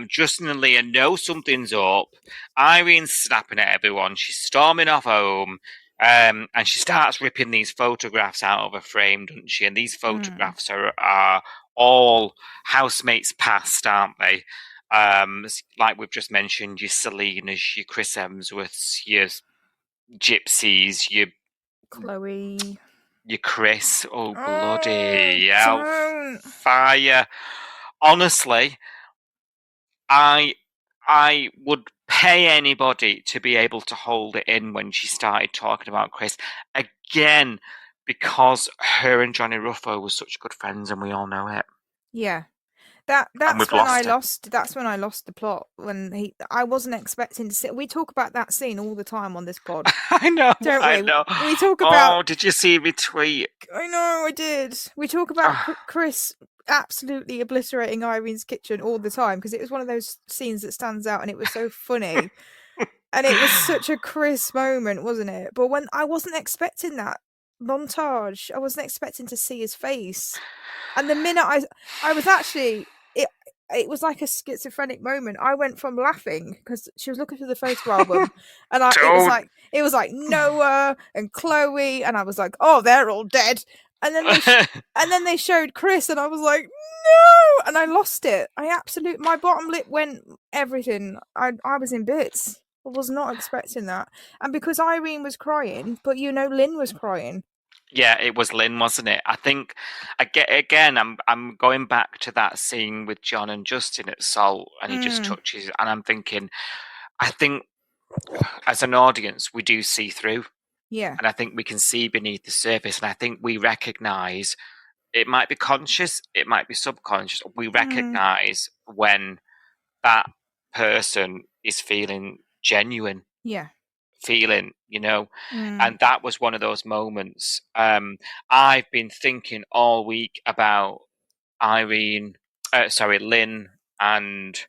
[SPEAKER 1] Justin and Leah know something's up. Irene's snapping at everyone. She's storming off home. And she starts ripping these photographs out of a frame, doesn't she? And these photographs are all housemates past, aren't they? Like we've just mentioned, your Selenas, your Chris Hemsworths, your Gypsies, your
[SPEAKER 8] Chloe,
[SPEAKER 1] your Chris. Oh, bloody hell. Fire. Honestly, I would pay anybody to be able to hold it in when she started talking about Chris. Again, because her and Johnny Ruffo were such good friends and we all know it.
[SPEAKER 8] Yeah.
[SPEAKER 1] And
[SPEAKER 8] That's
[SPEAKER 1] we've
[SPEAKER 8] when
[SPEAKER 1] lost it.
[SPEAKER 8] that's when I lost the plot. I wasn't expecting to see. We talk about that scene all the time on this pod,
[SPEAKER 1] I know.
[SPEAKER 8] don't
[SPEAKER 1] I
[SPEAKER 8] we?
[SPEAKER 1] know.
[SPEAKER 8] We talk about.
[SPEAKER 1] Oh, did you see me tweet?
[SPEAKER 8] I know, I did. We talk about
[SPEAKER 1] Ah.
[SPEAKER 8] Chris absolutely obliterating Irene's kitchen all the time because it was one of those scenes that stands out, and it was so funny, and it was such a Chris moment, wasn't it? But when I wasn't expecting that montage, I wasn't expecting to see his face, and the minute I was actually it was like a schizophrenic moment. I went from laughing because she was looking through the photo album, and
[SPEAKER 1] Don't.
[SPEAKER 8] it was like Noah and Chloe, and I was like, oh, they're all dead. And then they showed Chris, and I was like, no, and I lost it. My bottom lip went everything. I was in bits. I was not expecting that, and because Irene was crying, but Lynn was crying.
[SPEAKER 1] Yeah, it was Lynn, wasn't it? I think again, I'm going back to that scene with John and Justin at Salt, and he just touches, and I'm thinking, I think as an audience we do see through,
[SPEAKER 8] Yeah,
[SPEAKER 1] and I think we can see beneath the surface, and I think we recognise it might be conscious, it might be subconscious. We recognise when that person is feeling genuine.
[SPEAKER 8] yeah.
[SPEAKER 1] Feeling, and that was one of those moments. I've been thinking all week about Lynn and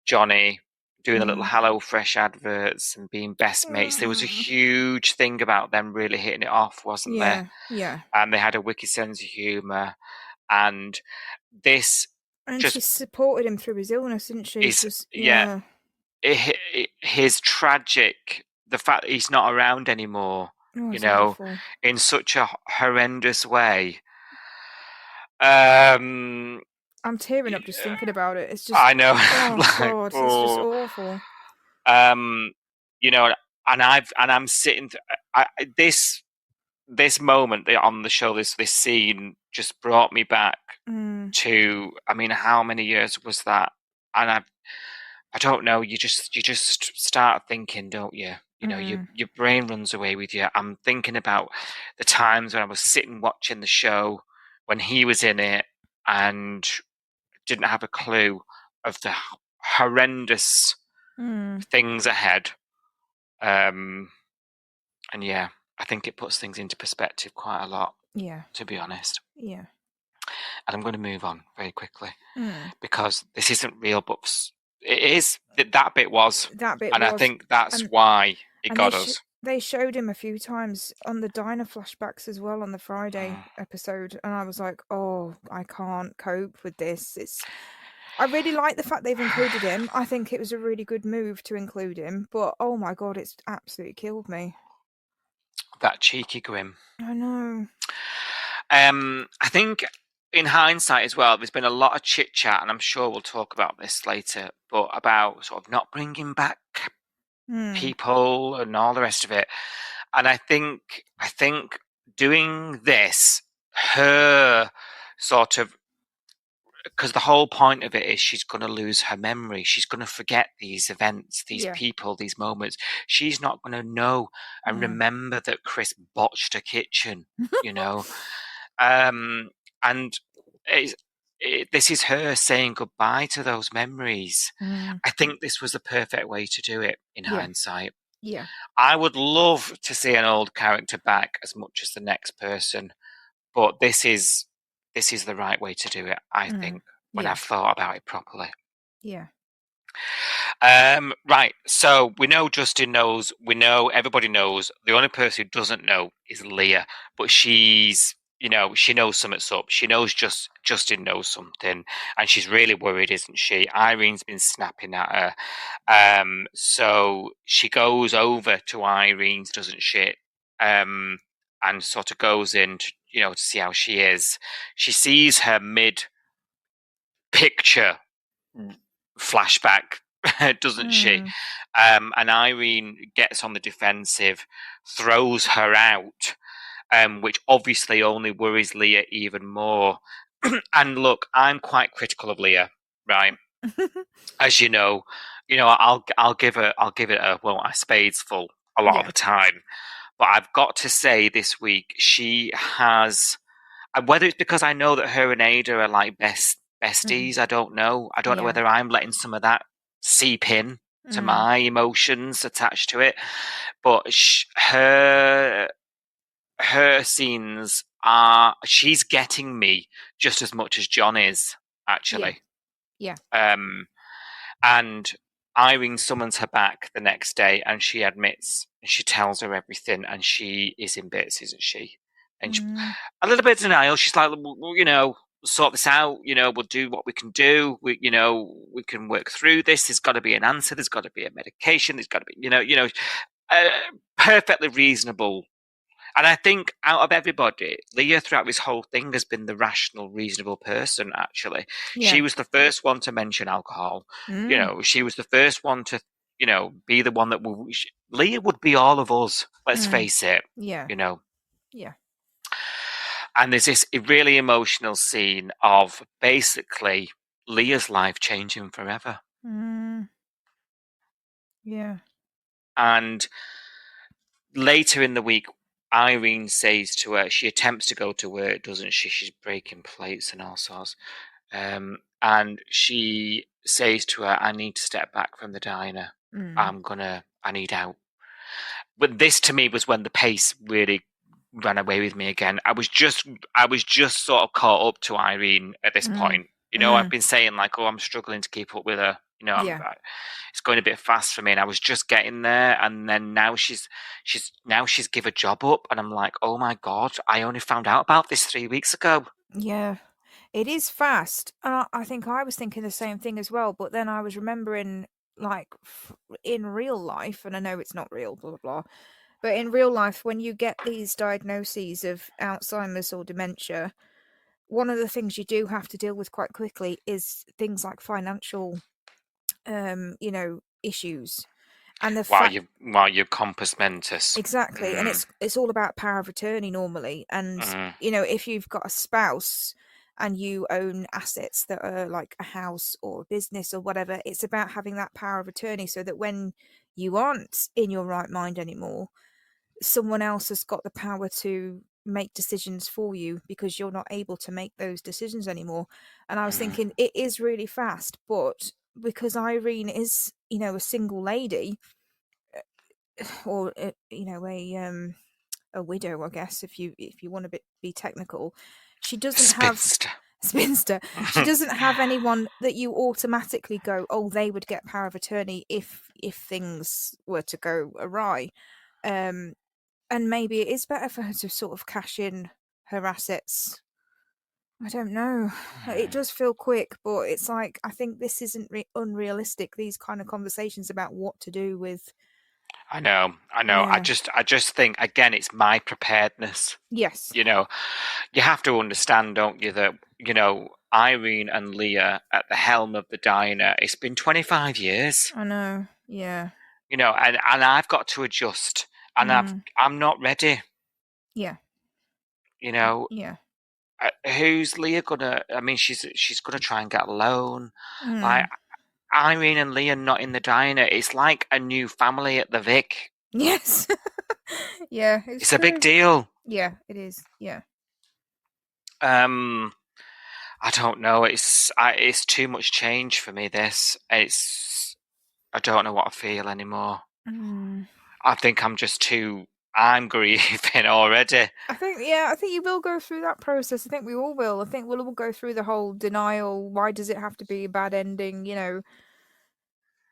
[SPEAKER 1] Johnny doing the little Hello Fresh adverts and being best mates. There was a huge thing about them really hitting it off, wasn't there?
[SPEAKER 8] Yeah.
[SPEAKER 1] And they had a wicked sense of humour, and this
[SPEAKER 8] And
[SPEAKER 1] just
[SPEAKER 8] she supported him through his illness, didn't she?
[SPEAKER 1] is his tragic, the fact that he's not around anymore,
[SPEAKER 8] it's awful.
[SPEAKER 1] in such a horrendous way. I'm
[SPEAKER 8] tearing up just thinking about it. It's just,
[SPEAKER 1] I know.
[SPEAKER 8] oh God, it's just awful.
[SPEAKER 1] And I'm sitting. This moment on the show, this scene just brought me back to. I mean, how many years was that? And I don't know. You just start thinking, don't you? Your brain runs away with you. I'm thinking about the times when I was sitting watching the show when he was in it and didn't have a clue of the horrendous things ahead. And yeah, I think it puts things into perspective quite a lot.
[SPEAKER 8] Yeah.
[SPEAKER 1] To be honest.
[SPEAKER 8] Yeah.
[SPEAKER 1] And I'm going to move on very quickly because this isn't real, but it is. That bit was. And I think that's why it got us.
[SPEAKER 8] They showed him a few times on the diner flashbacks as well on the Friday episode, and I was like, oh, I can't cope with this. I really like the fact they've included him. I think it was a really good move to include him, but oh my God, it's absolutely killed me.
[SPEAKER 1] That cheeky grin.
[SPEAKER 8] I know.
[SPEAKER 1] I think in hindsight as well, there's been a lot of chit chat, and I'm sure we'll talk about this later, but about sort of not bringing back people and all the rest of it. And I think doing this, her sort of, because the whole point of it is she's going to lose her memory. She's going to forget these events, these people, these moments. She's not going to know and remember that Chris botched a kitchen, and this is her saying goodbye to those memories. I think this was the perfect way to do it in hindsight.
[SPEAKER 8] Yeah.
[SPEAKER 1] I would love to see an old character back as much as the next person, but this is the right way to do it, I think, when I've thought about it properly.
[SPEAKER 8] Yeah.
[SPEAKER 1] Right, so we know Justin knows, we know everybody knows. The only person who doesn't know is Leah, but she's, she knows something's up. She knows Justin knows something, and she's really worried, isn't she? Irene's been snapping at her. So she goes over to Irene's, doesn't she? And sort of goes in to, to see how she is. She sees her mid-picture flashback, doesn't she? And Irene gets on the defensive, throws her out, which obviously only worries Leah even more. And look, I'm quite critical of Leah, right? As you know, I'll give it a spades full a lot of the time. But I've got to say this week, she has, whether it's because I know that her and Ada are like best besties. I don't know. I don't know
[SPEAKER 8] Yeah.
[SPEAKER 1] whether I'm letting some of that seep in to my emotions attached to it. But her scenes she's getting me just as much as John is, actually.
[SPEAKER 8] Yeah.
[SPEAKER 1] And Irene summons her back the next day, and she admits, she tells her everything, and she is in bits, isn't she? And a little bit of denial. She's like, well, sort this out. We'll do what we can do. We can work through this. There's got to be an answer. There's got to be a medication. There's got to be, perfectly reasonable. And I think out of everybody, Leah throughout this whole thing has been the rational, reasonable person, actually.
[SPEAKER 8] Yeah.
[SPEAKER 1] She was the first one to mention alcohol. She was the first one to, be the one that Leah would be all of us, let's face it.
[SPEAKER 8] Yeah.
[SPEAKER 1] Yeah. And there's this really emotional scene of basically Leah's life changing forever.
[SPEAKER 8] Yeah.
[SPEAKER 1] And later in the week, Irene says to her, she attempts to go to work, doesn't she? She's breaking plates and all sorts. And she says to her, I need to step back from the diner. I need out. But this to me was when the pace really ran away with me again. I was just sort of caught up to Irene at this point. I've been saying like, I'm struggling to keep up with her. It's going a bit fast for me, and I was just getting there. And then now she's give a job up, and I'm like, oh my God, I only found out about this 3 weeks ago.
[SPEAKER 8] Yeah, it is fast. And I think I was thinking the same thing as well. But then I was remembering, like, in real life, and I know it's not real, blah, blah, blah. But in real life, when you get these diagnoses of Alzheimer's or dementia, one of the things you do have to deal with quite quickly is things like financial, issues. And the
[SPEAKER 1] while you're compos mentis.
[SPEAKER 8] Exactly. And it's all about power of attorney normally. And, if you've got a spouse and you own assets that are like a house or a business or whatever, it's about having that power of attorney so that when you aren't in your right mind anymore, someone else has got the power to make decisions for you because you're not able to make those decisions anymore. And I was thinking it is really fast, but because Irene is, a single lady, or a widow, I guess, if you want to be technical, she doesn't have spinster. She doesn't have anyone that you automatically go, oh, they would get power of attorney if things were to go awry. And maybe it is better for her to sort of cash in her assets. I don't know. It does feel quick, but it's like, I think this isn't unrealistic, these kind of conversations about what to do with.
[SPEAKER 1] I know. Yeah. I just think, again, it's my preparedness.
[SPEAKER 8] Yes.
[SPEAKER 1] You have to understand, don't you, that, Irene and Leah at the helm of the diner, it's been 25 years.
[SPEAKER 8] I know. Yeah.
[SPEAKER 1] And I've got to adjust, and I'm not ready.
[SPEAKER 8] Yeah.
[SPEAKER 1] Yeah. Who's Leah gonna? I mean, she's gonna try and get a loan. Like, Irene and Leah not in the diner. It's like a new family at the Vic.
[SPEAKER 8] Yes. Yeah,
[SPEAKER 1] it's a big deal.
[SPEAKER 8] Yeah, it is. Yeah.
[SPEAKER 1] I don't know. It's too much change for me. I don't know what I feel anymore. I think I'm grieving already.
[SPEAKER 8] I think you will go through that process. I think we all will. I think we'll all go through the whole denial. Why does it have to be a bad ending?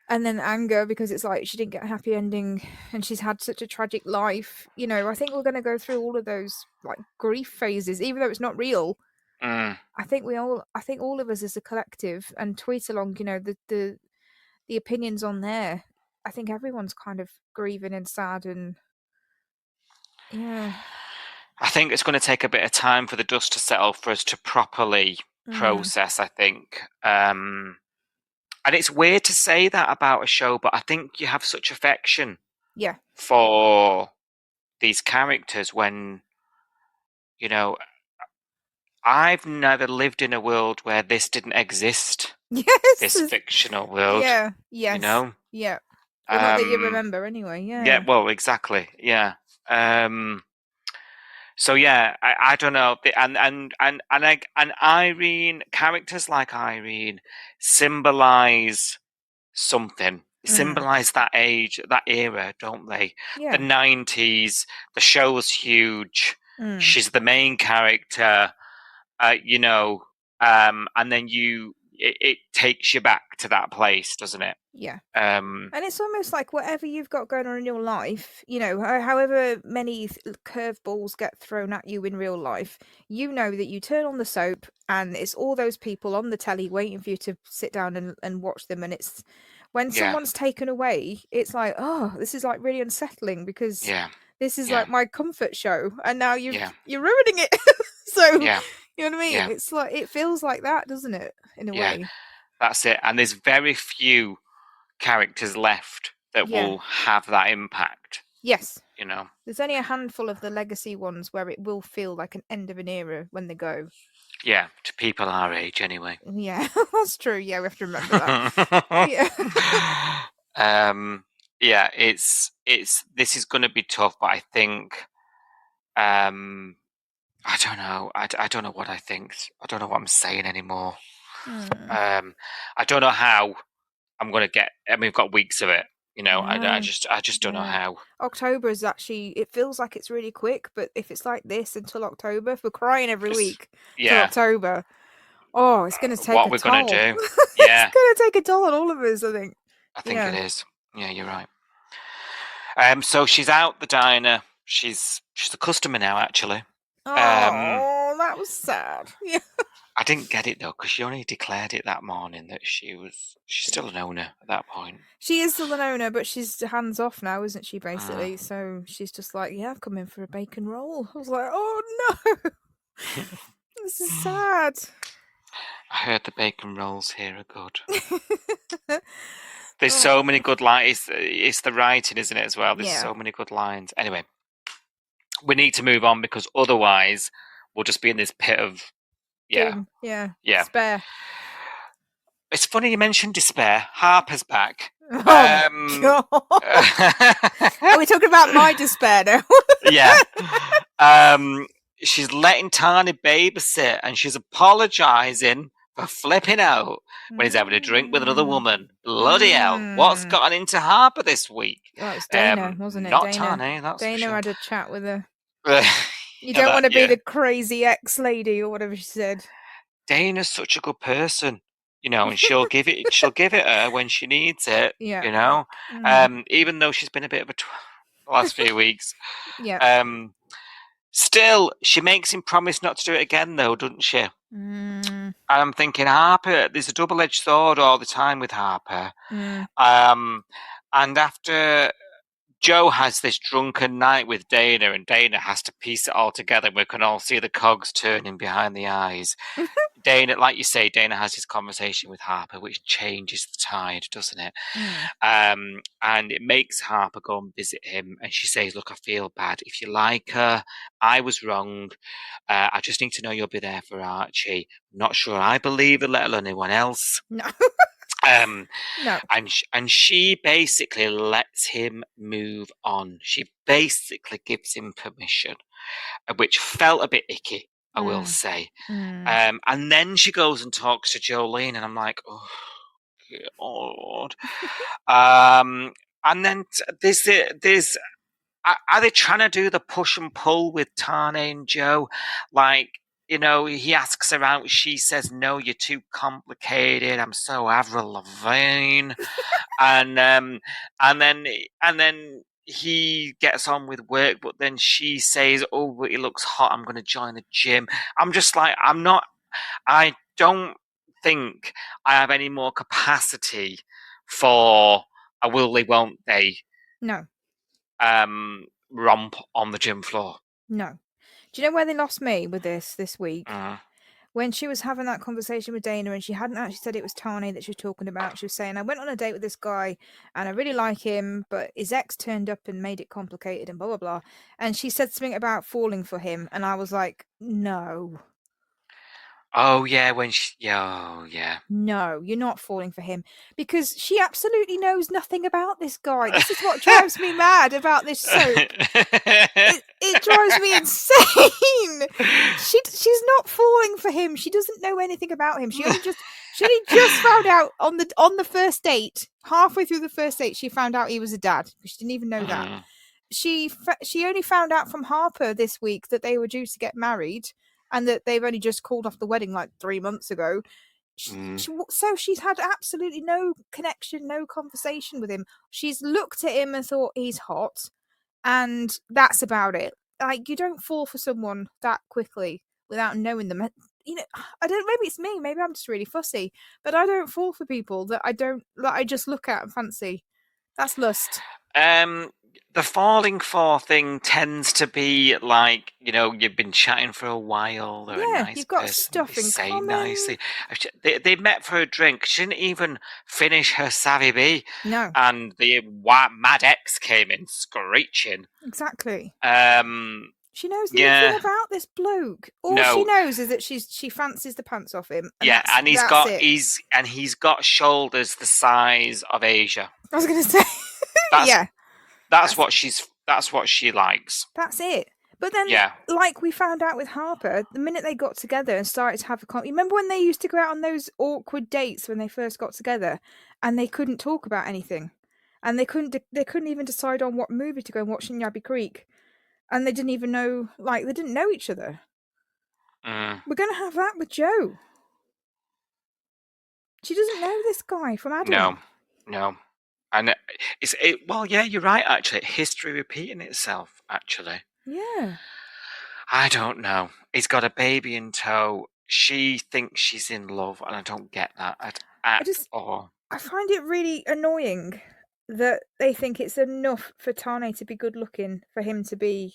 [SPEAKER 8] And then anger because it's like she didn't get a happy ending and she's had such a tragic life. I think we're going to go through all of those like grief phases, even though it's not real. I think all of us as a collective and tweet along, the opinions on there. I think everyone's kind of grieving and sad and. Yeah.
[SPEAKER 1] I think it's going to take a bit of time for the dust to settle for us to properly process, I think. And it's weird to say that about a show, but I think you have such affection for these characters when, I've never lived in a world where this didn't exist.
[SPEAKER 8] Yes.
[SPEAKER 1] This fictional world.
[SPEAKER 8] Yeah. Yes. Yeah. Well, not that you remember anyway. Yeah.
[SPEAKER 1] Yeah, well, exactly. Yeah. So yeah, I don't know. And Irene, characters like Irene symbolize something. Symbolize that age, that era, don't they?
[SPEAKER 8] Yeah.
[SPEAKER 1] The 90s. The show was huge.
[SPEAKER 8] Mm.
[SPEAKER 1] She's the main character. And then it takes you back to that place, doesn't it?
[SPEAKER 8] Yeah.
[SPEAKER 1] And
[SPEAKER 8] it's almost like whatever you've got going on in your life, however many curveballs get thrown at you in real life, that you turn on the soap and it's all those people on the telly waiting for you to sit down and watch them. And it's when someone's taken away, it's like, oh, this is like really unsettling because this is like my comfort show. And now you're ruining it. So, you know what I mean?
[SPEAKER 1] Yeah.
[SPEAKER 8] It's like, it feels like that, doesn't it? In a way.
[SPEAKER 1] That's it. And there's very few characters left that will have that impact.
[SPEAKER 8] Yes. There's only a handful of the legacy ones where it will feel like an end of an era when they go.
[SPEAKER 1] Yeah, to people our age anyway.
[SPEAKER 8] Yeah, that's true. Yeah, we have to remember that.
[SPEAKER 1] It's this is going to be tough, but I think I don't know. I don't know what I think. I don't know what I'm saying anymore. I don't know how I'm going to get. I mean, we've got weeks of it. I just don't know how.
[SPEAKER 8] October is actually. It feels like it's really quick, but if it's like this until October, if we're crying every week till October, it's going to take
[SPEAKER 1] what
[SPEAKER 8] a
[SPEAKER 1] we're
[SPEAKER 8] toll.
[SPEAKER 1] going to do. Yeah,
[SPEAKER 8] it's going to take a toll on all of us. I think.
[SPEAKER 1] I think it is. Yeah, you're right. So she's out the diner. She's a customer now, actually.
[SPEAKER 8] Oh, that was sad. Yeah.
[SPEAKER 1] I didn't get it though, because she only declared it that morning that she's still an owner at that point.
[SPEAKER 8] She is still an owner, but she's hands off now, isn't she? Basically, so she's just like, "Yeah, I've come in for a bacon roll." I was like, "Oh no, this is sad."
[SPEAKER 1] I heard the bacon rolls here are good. There's so many good lines. It's the writing, isn't it, as well? There's so many good lines. Anyway, we need to move on because otherwise we'll just be in this pit of despair. It's funny you mentioned despair. Harper's back.
[SPEAKER 8] God. Are we talking about my despair now?
[SPEAKER 1] Yeah. She's letting Tane babysit and she's apologising for flipping out when he's having a drink with another woman. Bloody hell. What's gotten into Harper this week?
[SPEAKER 8] Oh, it was Dana, wasn't it?
[SPEAKER 1] Not Tane, that's
[SPEAKER 8] Dana
[SPEAKER 1] for sure.
[SPEAKER 8] had a chat with her. You don't want to be the crazy ex-lady or whatever she said.
[SPEAKER 1] Dana's such a good person, and she'll give it her when she needs it, even though she's been a bit of a the last few weeks.
[SPEAKER 8] Yeah.
[SPEAKER 1] Still, she makes him promise not to do it again, though, doesn't she? And I'm thinking, Harper, there's a double-edged sword all the time with Harper. And after Joe has this drunken night with Dana, and Dana has to piece it all together. We can all see the cogs turning behind the eyes. Dana, like you say, Dana has his conversation with Harper, which changes the tide, doesn't it? And it makes Harper go and visit him. And she says, "Look, I feel bad. If you like her, I was wrong. I just need to know you'll be there for Archie. Not sure I believe her, let alone anyone else."
[SPEAKER 8] No.
[SPEAKER 1] No. And she basically lets him move on. She basically gives him permission, which felt a bit icky, I will say. And then she goes and talks to Jolene, and I'm like, oh, God. And then there's are they trying to do the push and pull with Tane and Joe? Like, he asks her out. She says, "No, you're too complicated. I'm so Avril Lavigne." and then he gets on with work, but then she says, "Oh, but he looks hot. I'm going to join the gym." I'm just like, I don't think I have any more capacity for a will they, won't they?
[SPEAKER 8] No.
[SPEAKER 1] Romp on the gym floor.
[SPEAKER 8] No. Do you know where they lost me with this week? When she was having that conversation with Dana and she hadn't actually said it was Tane that she was talking about. She was saying, "I went on a date with this guy and I really like him, but his ex turned up and made it complicated and blah, blah, blah." And she said something about falling for him. And I was like, no.
[SPEAKER 1] Oh, yeah, when she... Oh, yeah.
[SPEAKER 8] No, you're not falling for him. Because she absolutely knows nothing about this guy. This is what drives me mad about this soap. It drives me insane. She's not falling for him. She doesn't know anything about him. She only just found out on the first date. Halfway through the first date, she found out he was a dad. She didn't even know that. She only found out from Harper this week that they were due to get married and that they've only just called off the wedding like 3 months ago. So she's had absolutely no connection, no conversation with him. She's looked at him and thought he's hot, and that's about it. Like, you don't fall for someone that quickly without knowing them. You know, I don't. Maybe it's me. Maybe I'm just really fussy. But I don't fall for people that I just look at and fancy. That's lust.
[SPEAKER 1] The falling for thing tends to be like, you've been chatting for a while. They're a nice
[SPEAKER 8] you've got
[SPEAKER 1] person,
[SPEAKER 8] stuff
[SPEAKER 1] they
[SPEAKER 8] in
[SPEAKER 1] say
[SPEAKER 8] common.
[SPEAKER 1] nicely. They met for a drink. She didn't even finish her savvy bee.
[SPEAKER 8] No.
[SPEAKER 1] And the mad ex came in screeching.
[SPEAKER 8] Exactly. She knows
[SPEAKER 1] Yeah.
[SPEAKER 8] nothing about this bloke. All
[SPEAKER 1] No.
[SPEAKER 8] she knows is that she fancies the pants off him. And
[SPEAKER 1] Yeah, and he's
[SPEAKER 8] it.
[SPEAKER 1] got shoulders the size of Asia.
[SPEAKER 8] I was going to say.
[SPEAKER 1] That's what she likes.
[SPEAKER 8] That's it. But then, like we found out with Harper, the minute they got together and started to have a you remember when they used to go out on those awkward dates when they first got together, and they couldn't talk about anything, and they couldn't even decide on what movie to go and watch in Yabby Creek, and they didn't even know, like, they didn't know each other. We're going to have that with Jo. She doesn't know this guy from Adam.
[SPEAKER 1] No. And well, yeah, you're right, actually. History repeating itself, actually.
[SPEAKER 8] Yeah.
[SPEAKER 1] I don't know. He's got a baby in tow. She thinks she's in love, and I don't get that at all.
[SPEAKER 8] I find it really annoying that they think it's enough for Tane to be good looking for him to be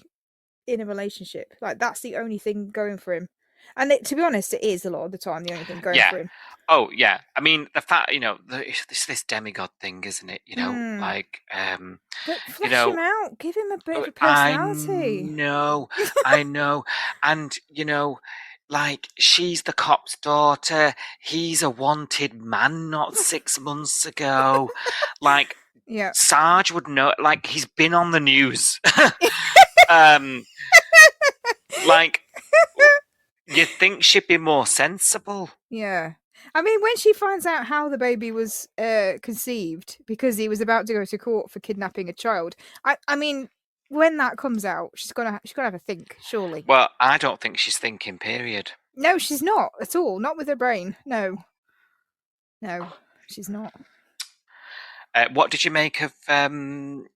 [SPEAKER 8] in a relationship. Like, that's the only thing going for him. And to be honest, it is a lot of the time the only thing going for him.
[SPEAKER 1] Oh, yeah. I mean, the fact, it's this demigod thing, isn't it? Like,
[SPEAKER 8] but flesh him out. Give him a bit of a personality.
[SPEAKER 1] I know. And, like, she's the cop's daughter. He's a wanted man not 6 months ago. Like, Sarge would know, like, he's been on the news. Like, you'd think she'd be more sensible.
[SPEAKER 8] Yeah. I mean, when she finds out how the baby was conceived, because he was about to go to court for kidnapping a child, I mean, when that comes out, she's gonna have a think, surely.
[SPEAKER 1] Well, I don't think she's thinking, period.
[SPEAKER 8] No, she's not at all. Not with her brain. No, she's not.
[SPEAKER 1] What did you make of, him,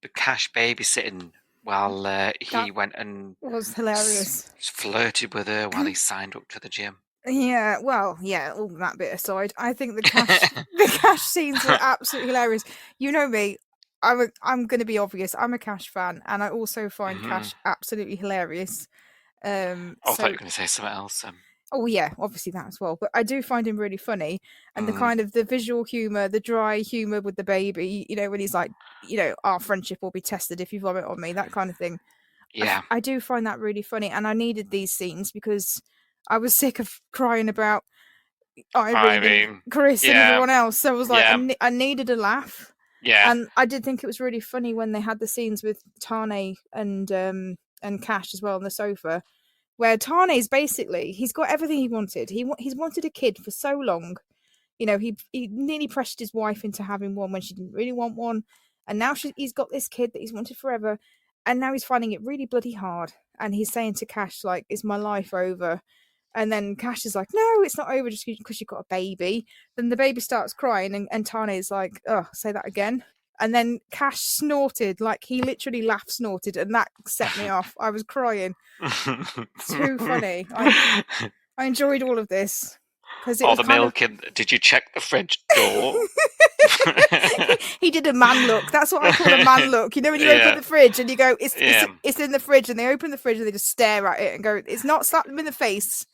[SPEAKER 1] the Cash babysitting while he went and
[SPEAKER 8] was hilarious.
[SPEAKER 1] Flirted with her while he signed up to the gym.
[SPEAKER 8] Yeah, well, yeah, all that bit aside, I think the Cash scenes were absolutely hilarious. You know me, I'm going to be obvious. I'm a Cash fan, and I also find Cash absolutely hilarious.
[SPEAKER 1] I thought you were going to say something else.
[SPEAKER 8] Oh yeah, obviously that as well. But I do find him really funny, and the kind of the visual humor, the dry humor with the baby. When he's like, our friendship will be tested if you vomit on me, that kind of thing.
[SPEAKER 1] Yeah,
[SPEAKER 8] I do find that really funny, and I needed these scenes because I was sick of crying about Irene, and Chris, and everyone else. So I was like, I needed a laugh.
[SPEAKER 1] Yeah,
[SPEAKER 8] and I did think it was really funny when they had the scenes with Tane and Cash as well on the sofa, where Tane's basically, he's got everything he wanted. He's wanted a kid for so long. He nearly pressured his wife into having one when she didn't really want one, and now he's got this kid that he's wanted forever, and now he's finding it really bloody hard. And he's saying to Cash, like, "Is my life over?" And then Cash is like, "No, it's not over just because you've got a baby." Then the baby starts crying, and Tane's like, "Oh, say that again." And then Cash snorted, like he literally snorted, and that set me off. I was crying. Too funny. I enjoyed all of this.
[SPEAKER 1] All the milk did you check the fridge door?
[SPEAKER 8] He did a man look. That's what I call a man look. When you open the fridge and you go, it's in the fridge, and they open the fridge and they just stare at it and go, it's not slapped them in the face.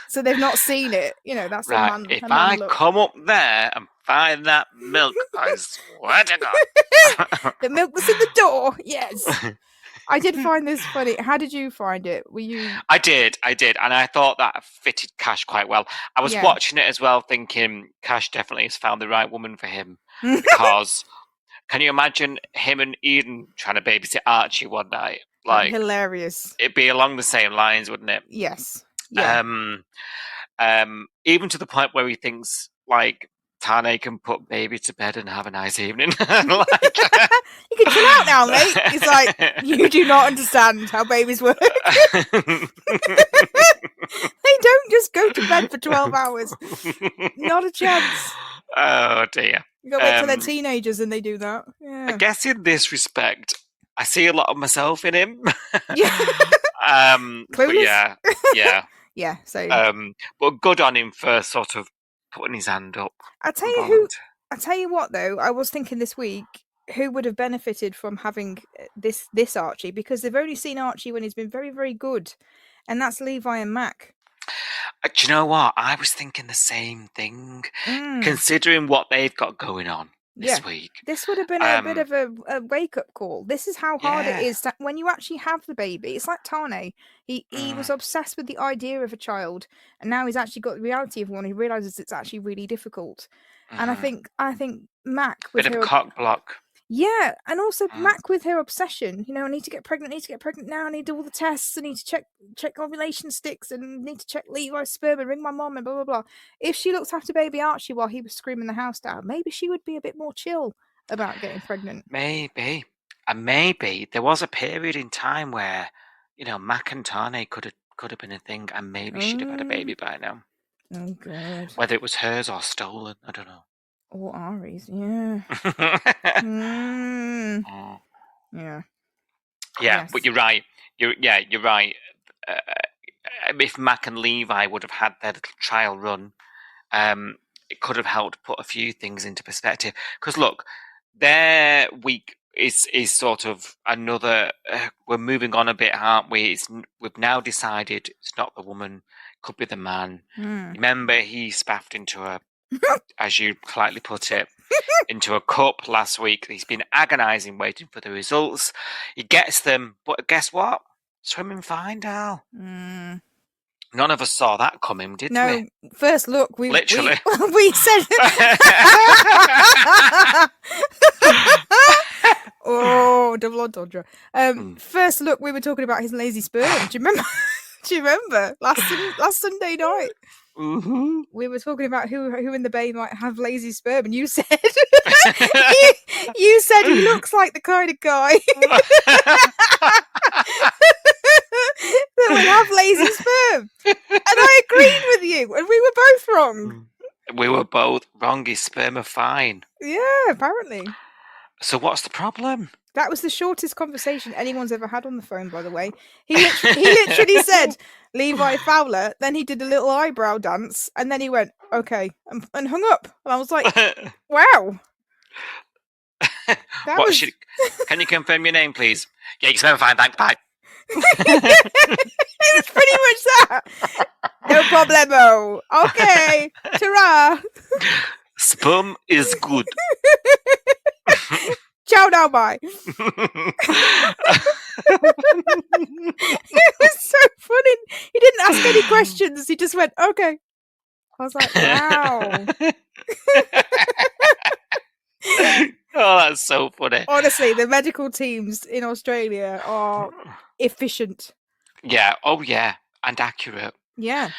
[SPEAKER 8] So they've not seen it. That's
[SPEAKER 1] right.
[SPEAKER 8] a man.
[SPEAKER 1] If I come up there and find that milk, I swear to God.
[SPEAKER 8] The milk was in the door. Yes. I did find this funny. How did you find it? Were you?
[SPEAKER 1] I did, and I thought that fitted Cash quite well. I was watching it as well, thinking Cash definitely has found the right woman for him, because Can you imagine him and Eden trying to babysit Archie one night?
[SPEAKER 8] That'd
[SPEAKER 1] Like,
[SPEAKER 8] be hilarious.
[SPEAKER 1] it'd be along the same lines, wouldn't it?
[SPEAKER 8] Yes. Yeah.
[SPEAKER 1] Even to the point where he thinks like Tane can put baby to bed and have a nice evening.
[SPEAKER 8] You can chill out now, mate. He's like, you do not understand how babies work. They don't just go to bed for 12 hours. Not a chance.
[SPEAKER 1] Oh dear.
[SPEAKER 8] You gotta wait till they're teenagers and they do that. Yeah.
[SPEAKER 1] I guess in this respect, I see a lot of myself in him.
[SPEAKER 8] Yeah.
[SPEAKER 1] But yeah.
[SPEAKER 8] Yeah, so
[SPEAKER 1] But good on him for sort of putting his hand up.
[SPEAKER 8] I tell you what though, I was thinking this week who would have benefited from having this Archie, because they've only seen Archie when he's been very, very good, and that's Levi and Mac.
[SPEAKER 1] Do you know what? I was thinking the same thing, considering what they've got going on this week.
[SPEAKER 8] This would have been a bit of a wake-up call. This is how hard it is when you actually have the baby. It's like Tane. He was obsessed with the idea of a child, and now he's actually got the reality of one. He realizes it's actually really difficult. And I think Mac with
[SPEAKER 1] bit of a cock block.
[SPEAKER 8] Yeah, and also Mac with her obsession. You know, I need to get pregnant now. I need to do all the tests. I need to check ovulation sticks, and need to check Levi's sperm and ring my mom and blah blah blah. If she looked after baby Archie while he was screaming the house down, maybe she would be a bit more chill about getting pregnant.
[SPEAKER 1] Maybe, and maybe there was a period in time where, you know, Mac and Tane could have been a thing, and maybe she'd have had a baby by now.
[SPEAKER 8] Oh god.
[SPEAKER 1] Whether it was hers or stolen, I don't know.
[SPEAKER 8] Or Ari's, yeah. Yeah.
[SPEAKER 1] Yeah, but you're right. You're right. If Mac and Levi would have had their little trial run, it could have helped put a few things into perspective. Because look, their week is sort of another. We're moving on a bit, aren't we? We've now decided it's not the woman, could be the man. Remember, he spaffed into a, as you politely put it, into a cup last week. He's been agonising, waiting for the results. He gets them, but guess what? Swimming fine, Dal. None of us saw that coming, did we?
[SPEAKER 8] No, first look, we
[SPEAKER 1] Literally.
[SPEAKER 8] we said. Oh, double entendre. First look, we were talking about his lazy sperm. Do you remember? Do you remember last Sunday night?
[SPEAKER 1] Mm-hmm.
[SPEAKER 8] We were talking about who in the bay might have lazy sperm, and you said you said he looks like the kind of guy that would have lazy sperm, and I agreed with you, and we were both wrong.
[SPEAKER 1] We were both wrong. His sperm are fine.
[SPEAKER 8] Yeah, apparently.
[SPEAKER 1] So what's the problem?
[SPEAKER 8] That was the shortest conversation anyone's ever had on the phone, by the way. He literally said, Levi Fowler, then he did a little eyebrow dance, and then he went, okay, and hung up. And I was like, wow.
[SPEAKER 1] Can you confirm your name, please? Yeah, you can fine, thanks, bye.
[SPEAKER 8] It was pretty much that. No problemo. Okay, ta-ra.
[SPEAKER 1] Sperm is good.
[SPEAKER 8] Ciao now, bye. It was so funny. He didn't ask any questions. He just went, okay. I was like, wow.
[SPEAKER 1] Oh, that's so funny.
[SPEAKER 8] Honestly, the medical teams in Australia are efficient.
[SPEAKER 1] Yeah. Oh, yeah. And accurate.
[SPEAKER 8] Yeah.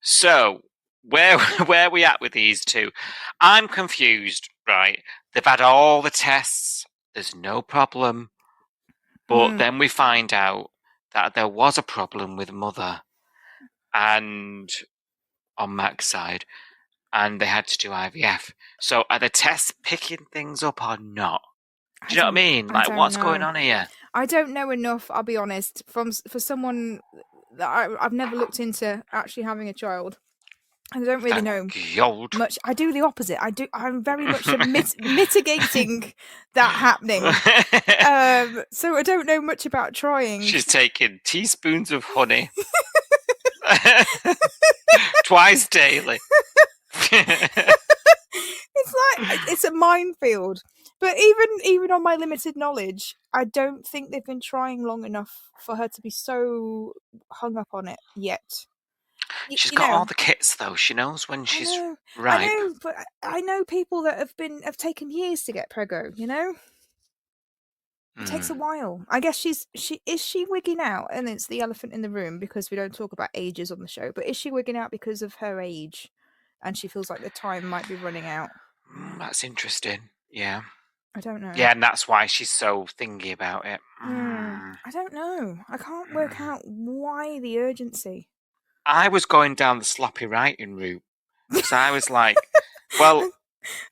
[SPEAKER 1] So where are we at with these two? I'm confused, right? They've had all the tests. There's no problem. But then we find out that there was a problem with mother and on Mac's side, and they had to do IVF. So are the tests picking things up or not? Do you know what I mean? Like, what's going on here?
[SPEAKER 8] I don't know enough, I'll be honest, for someone that I've never looked into actually having a child. I don't really know much. I do the opposite. I'm very much mitigating that happening. So I don't know much about trying.
[SPEAKER 1] She's taking teaspoons of honey twice daily.
[SPEAKER 8] It's a minefield. But even on my limited knowledge, I don't think they've been trying long enough for her to be so hung up on it yet.
[SPEAKER 1] She's
[SPEAKER 8] you
[SPEAKER 1] got
[SPEAKER 8] know,
[SPEAKER 1] all the kits, though. She knows when
[SPEAKER 8] I
[SPEAKER 1] she's
[SPEAKER 8] know,
[SPEAKER 1] ripe.
[SPEAKER 8] I know, but I know people that have taken years to get preggo. You know, it takes a while. I guess she wigging out, and it's the elephant in the room because we don't talk about ages on the show. But is she wigging out because of her age, and she feels like the time might be running out?
[SPEAKER 1] That's interesting. Yeah.
[SPEAKER 8] I don't know.
[SPEAKER 1] Yeah, and that's why she's so thingy about it.
[SPEAKER 8] I don't know. I can't work out why the urgency.
[SPEAKER 1] I was going down the sloppy writing route because I was like, well,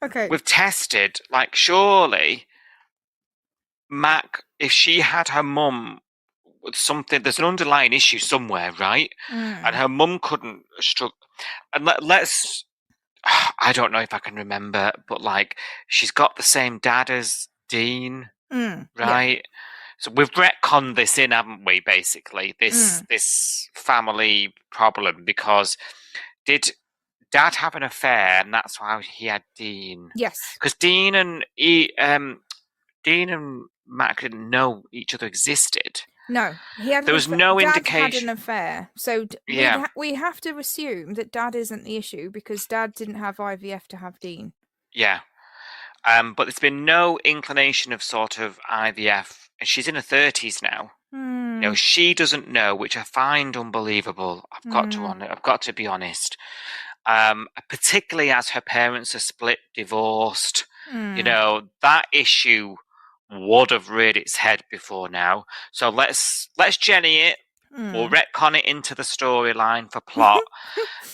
[SPEAKER 8] Okay.
[SPEAKER 1] we've tested, like, surely Mac, if she had her mum with something, there's an underlying issue somewhere, right? And her mum couldn't struggle. And let's, I don't know if I can remember, but like, she's got the same dad as Dean, right?
[SPEAKER 8] Yeah.
[SPEAKER 1] So we've retconned this in, haven't we? Basically, this family problem, because did Dad have an affair, and that's why he had Dean?
[SPEAKER 8] Yes.
[SPEAKER 1] Because Dean and Mac didn't know each other existed.
[SPEAKER 8] No, he had.
[SPEAKER 1] There was no
[SPEAKER 8] Dad
[SPEAKER 1] indication.
[SPEAKER 8] had an affair, so
[SPEAKER 1] Yeah.
[SPEAKER 8] we have to assume that Dad isn't the issue because Dad didn't have IVF to have Dean.
[SPEAKER 1] Yeah. But there's been no inclination of sort of IVF, and she's in her 30s now. You know, she doesn't know, which I find unbelievable. I've got to be honest. Particularly as her parents are split, divorced. You know, that issue would have reared its head before now. So let's Jenny it. We'll retcon it into the storyline for plot.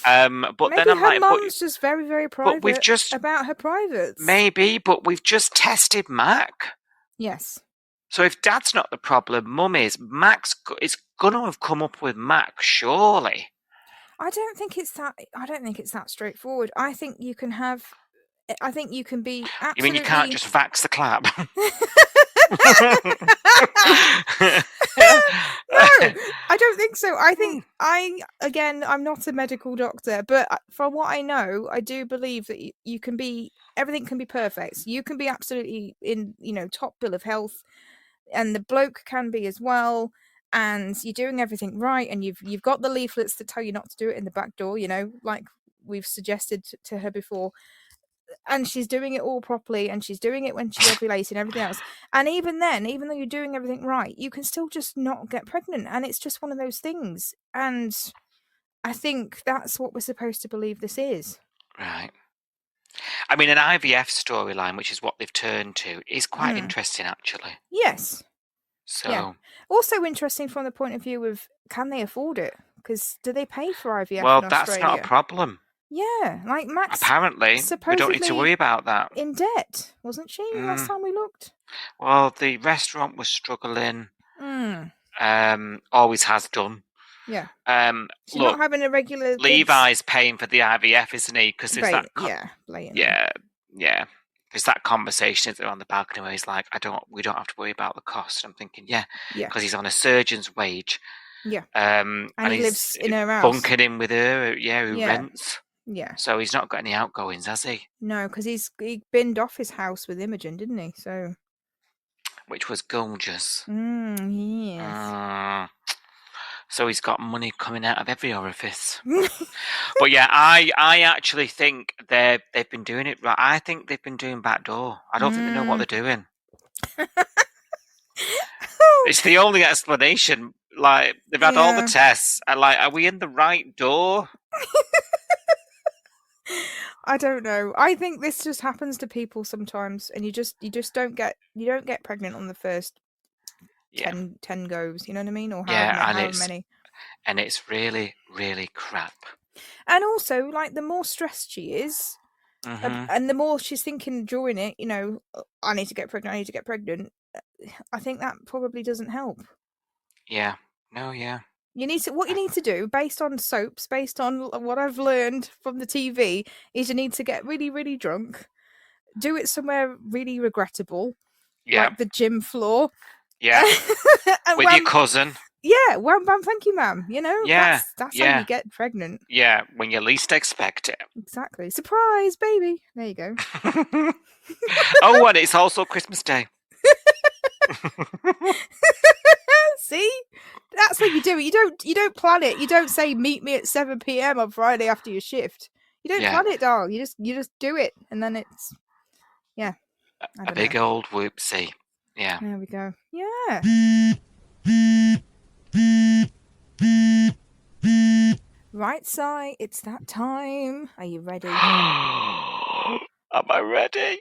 [SPEAKER 1] But
[SPEAKER 8] maybe
[SPEAKER 1] then I'm
[SPEAKER 8] her
[SPEAKER 1] like,
[SPEAKER 8] mum's just very, very private.
[SPEAKER 1] but we've just
[SPEAKER 8] about her privates.
[SPEAKER 1] Maybe, but we've just tested Mac.
[SPEAKER 8] Yes.
[SPEAKER 1] So if Dad's not the problem, Mum is. It's gonna have come up with Mac, surely.
[SPEAKER 8] I don't think it's that straightforward. I think you can be absolutely.
[SPEAKER 1] You mean you can't just vax the clap?
[SPEAKER 8] No, I don't think so. I think I'm not a medical doctor, but from what I know, I do believe that you can be, everything can be perfect. You can be absolutely in, top bill of health, and the bloke can be as well. And you're doing everything right, and you've got the leaflets that tell you not to do it in the back door, like we've suggested to her before. And she's doing it all properly, and she's doing it when she's ovulating and everything else. And even then, even though you're doing everything right, you can still just not get pregnant. And it's just one of those things. And I think that's what we're supposed to believe this is.
[SPEAKER 1] Right. I mean, an IVF storyline, which is what they've turned to, is quite interesting, actually.
[SPEAKER 8] Yes.
[SPEAKER 1] So.
[SPEAKER 8] Yeah. Also interesting from the point of view of, can they afford it? Because do they pay for IVF
[SPEAKER 1] well,
[SPEAKER 8] in
[SPEAKER 1] that's
[SPEAKER 8] Australia?
[SPEAKER 1] not a problem.
[SPEAKER 8] Yeah, like Max.
[SPEAKER 1] Apparently, we don't need to worry about that.
[SPEAKER 8] In debt, wasn't she? Last time we looked.
[SPEAKER 1] Well, the restaurant was struggling. Always has done.
[SPEAKER 8] Yeah. She's
[SPEAKER 1] look,
[SPEAKER 8] not having a regular.
[SPEAKER 1] Levi's paying for the IVF, isn't he? Because there's that.
[SPEAKER 8] Blatantly.
[SPEAKER 1] Yeah. There's that conversation on the balcony where he's like, we don't have to worry about the cost. I'm thinking, because he's on a surgeon's wage.
[SPEAKER 8] Yeah.
[SPEAKER 1] And
[SPEAKER 8] he lives in her house.
[SPEAKER 1] Bunkered in with her, who rents.
[SPEAKER 8] Yeah.
[SPEAKER 1] So he's not got any outgoings, has he?
[SPEAKER 8] No, because he binned off his house with Imogen, didn't he? So.
[SPEAKER 1] Which was gorgeous.
[SPEAKER 8] Yes.
[SPEAKER 1] So he's got money coming out of every orifice. But yeah, I actually think they've been doing it right. I think they've been doing backdoor. I don't think they know what they're doing. It's the only explanation. Like, they've had all the tests, and like, are we in the right door?
[SPEAKER 8] I don't know. I think this just happens to people sometimes, and you just don't get pregnant on the first 10 goes. You know what I mean? Or however many.
[SPEAKER 1] And it's really, really crap.
[SPEAKER 8] And also, like, the more stressed she is, and the more she's thinking during it, I need to get pregnant. I think that probably doesn't help.
[SPEAKER 1] Yeah. No. Yeah.
[SPEAKER 8] What you need to do, based on soaps, based on what I've learned from the TV, is you need to get really, really drunk, do it somewhere really regrettable, like the gym floor.
[SPEAKER 1] Yeah. With your cousin.
[SPEAKER 8] Yeah, wham bam, thank you, ma'am.
[SPEAKER 1] Yeah,
[SPEAKER 8] that's how you get pregnant.
[SPEAKER 1] Yeah, when you least expect it.
[SPEAKER 8] Exactly. Surprise, baby. There you go.
[SPEAKER 1] Oh, and it's also Christmas Day.
[SPEAKER 8] See, that's what you do. You don't plan it. You don't say meet me at 7 p.m. on Friday after your shift. You don't plan it, doll. You just do it, and then it's I
[SPEAKER 1] A
[SPEAKER 8] don't
[SPEAKER 1] big
[SPEAKER 8] know.
[SPEAKER 1] old whoopsie. Yeah.
[SPEAKER 8] There we go. Yeah. Right, Si, it's that time. Are you ready?
[SPEAKER 1] Am I ready?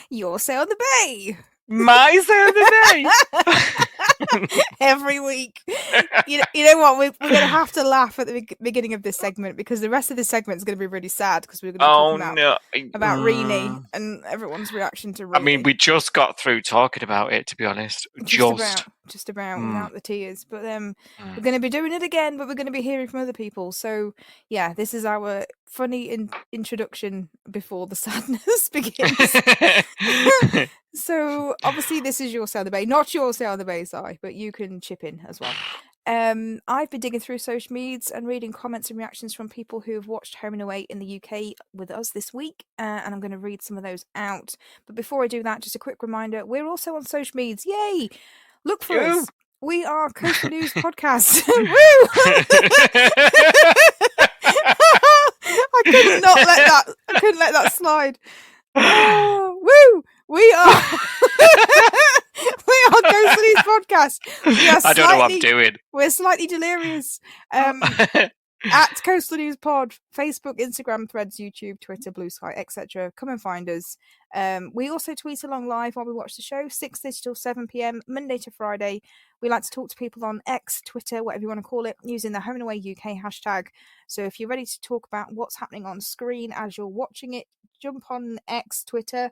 [SPEAKER 8] Your say on the bay.
[SPEAKER 1] My say of the day.
[SPEAKER 8] Every week. You know what? We're going to have to laugh at the beginning of this segment because the rest of this segment is going to be really sad because we're going to be talking about Reni and everyone's reaction to Reni.
[SPEAKER 1] I mean, we just got through talking about it, to be honest.
[SPEAKER 8] Just about without the tears. But we're going to be doing it again, but we're going to be hearing from other people. So, yeah, this is our funny introduction before the sadness begins. So, obviously, this is your Say on the Bay. Not your Say on the Bay, Si, but you can chip in as well. I've been digging through social medias and reading comments and reactions from people who have watched Home and Away in the UK with us this week, and I'm going to read some of those out. But before I do that, just a quick reminder, we're also on social medias. Yay! Look for us. We are Coastal News Podcast. Woo! I couldn't let that slide. Oh, woo! We are Coastal News Podcast.
[SPEAKER 1] I don't know what I'm doing.
[SPEAKER 8] We're slightly delirious. At Coastal News Pod, Facebook, Instagram, Threads, YouTube, Twitter, Blue Sky, etc. Come and find us. We also tweet along live while we watch the show, 6:30 till 7 p.m, Monday to Friday. We like to talk to people on X, Twitter, whatever you want to call it, using the Home and Away UK hashtag. So if you're ready to talk about what's happening on screen as you're watching it, jump on X, Twitter,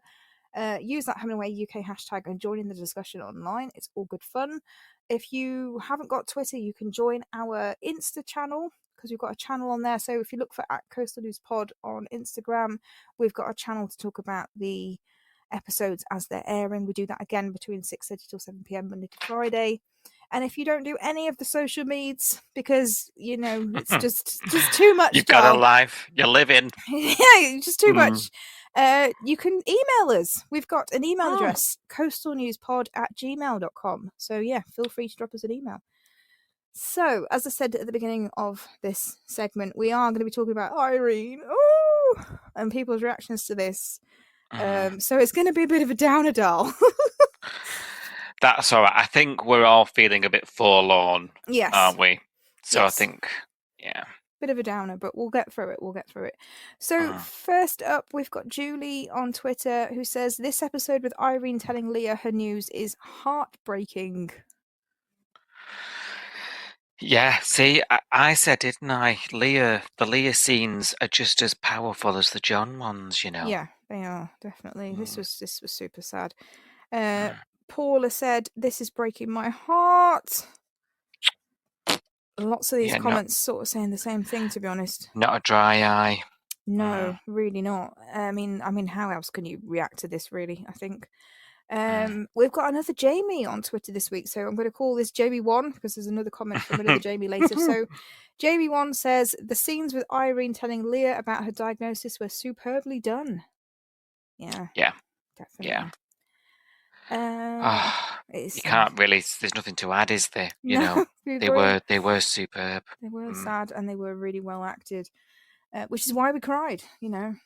[SPEAKER 8] use that Home and Away UK hashtag and join in the discussion online. It's all good fun. If you haven't got Twitter, you can join our Insta channel, because we've got a channel on there. So if you look for at Coastal News Pod on Instagram, we've got a channel to talk about the episodes as they're airing. We do that again between 6:30 till 7 p.m, Monday to Friday. And if you don't do any of the social medias, because, it's just too much.
[SPEAKER 1] You've got a life. You're living.
[SPEAKER 8] Yeah, just too much. You can email us. We've got an email address, coastalnewspod@gmail.com. So, yeah, feel free to drop us an email. So, as I said at the beginning of this segment, we are going to be talking about Irene and people's reactions to this. So it's going to be a bit of a downer, doll.
[SPEAKER 1] That's all right. I think we're all feeling a bit forlorn,
[SPEAKER 8] yes,
[SPEAKER 1] aren't we? So
[SPEAKER 8] yes.
[SPEAKER 1] I think,
[SPEAKER 8] bit of a downer, but we'll get through it. So first up, we've got Julie on Twitter who says, this episode with Irene telling Leah her news is heartbreaking.
[SPEAKER 1] Yeah, see, I said, didn't I? The Leah scenes are just as powerful as the John ones,
[SPEAKER 8] Yeah, they are, definitely. This was super sad. Paula said, this is breaking my heart. Lots of these comments sort of saying the same thing, to be honest.
[SPEAKER 1] Not a dry eye.
[SPEAKER 8] No, really not. I mean, how else can you react to this, really, I think? We've got another Jamie on Twitter this week, so I'm going to call this Jamie 1 because there's another comment from another Jamie later. So Jamie 1 says, the scenes with Irene telling Leah about her diagnosis were superbly done. Yeah, definitely.
[SPEAKER 1] You can't really. There's nothing to add, is there? They were superb.
[SPEAKER 8] They were sad, and they were really well acted. Which is why we cried,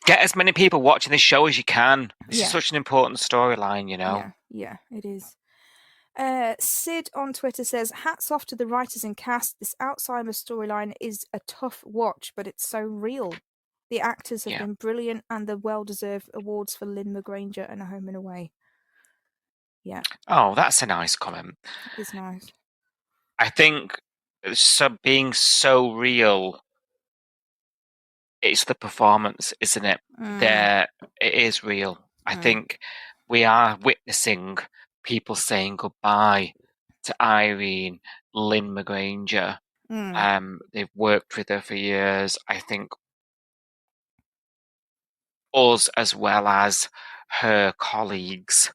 [SPEAKER 1] Get as many people watching this show as you can. This is such an important storyline,
[SPEAKER 8] Yeah, it is. Sid on Twitter says, hats off to the writers and cast. This Alzheimer's storyline is a tough watch, but it's so real. The actors have been brilliant, and the well-deserved awards for Lynn McGranger and A Home and Away. Yeah.
[SPEAKER 1] Oh, that's a nice comment.
[SPEAKER 8] It is nice.
[SPEAKER 1] I think being so real, it's the performance, isn't it? It is real. I think we are witnessing people saying goodbye to Irene, Lynn McGranger. They've worked with her for years. I think us, as well as her colleagues,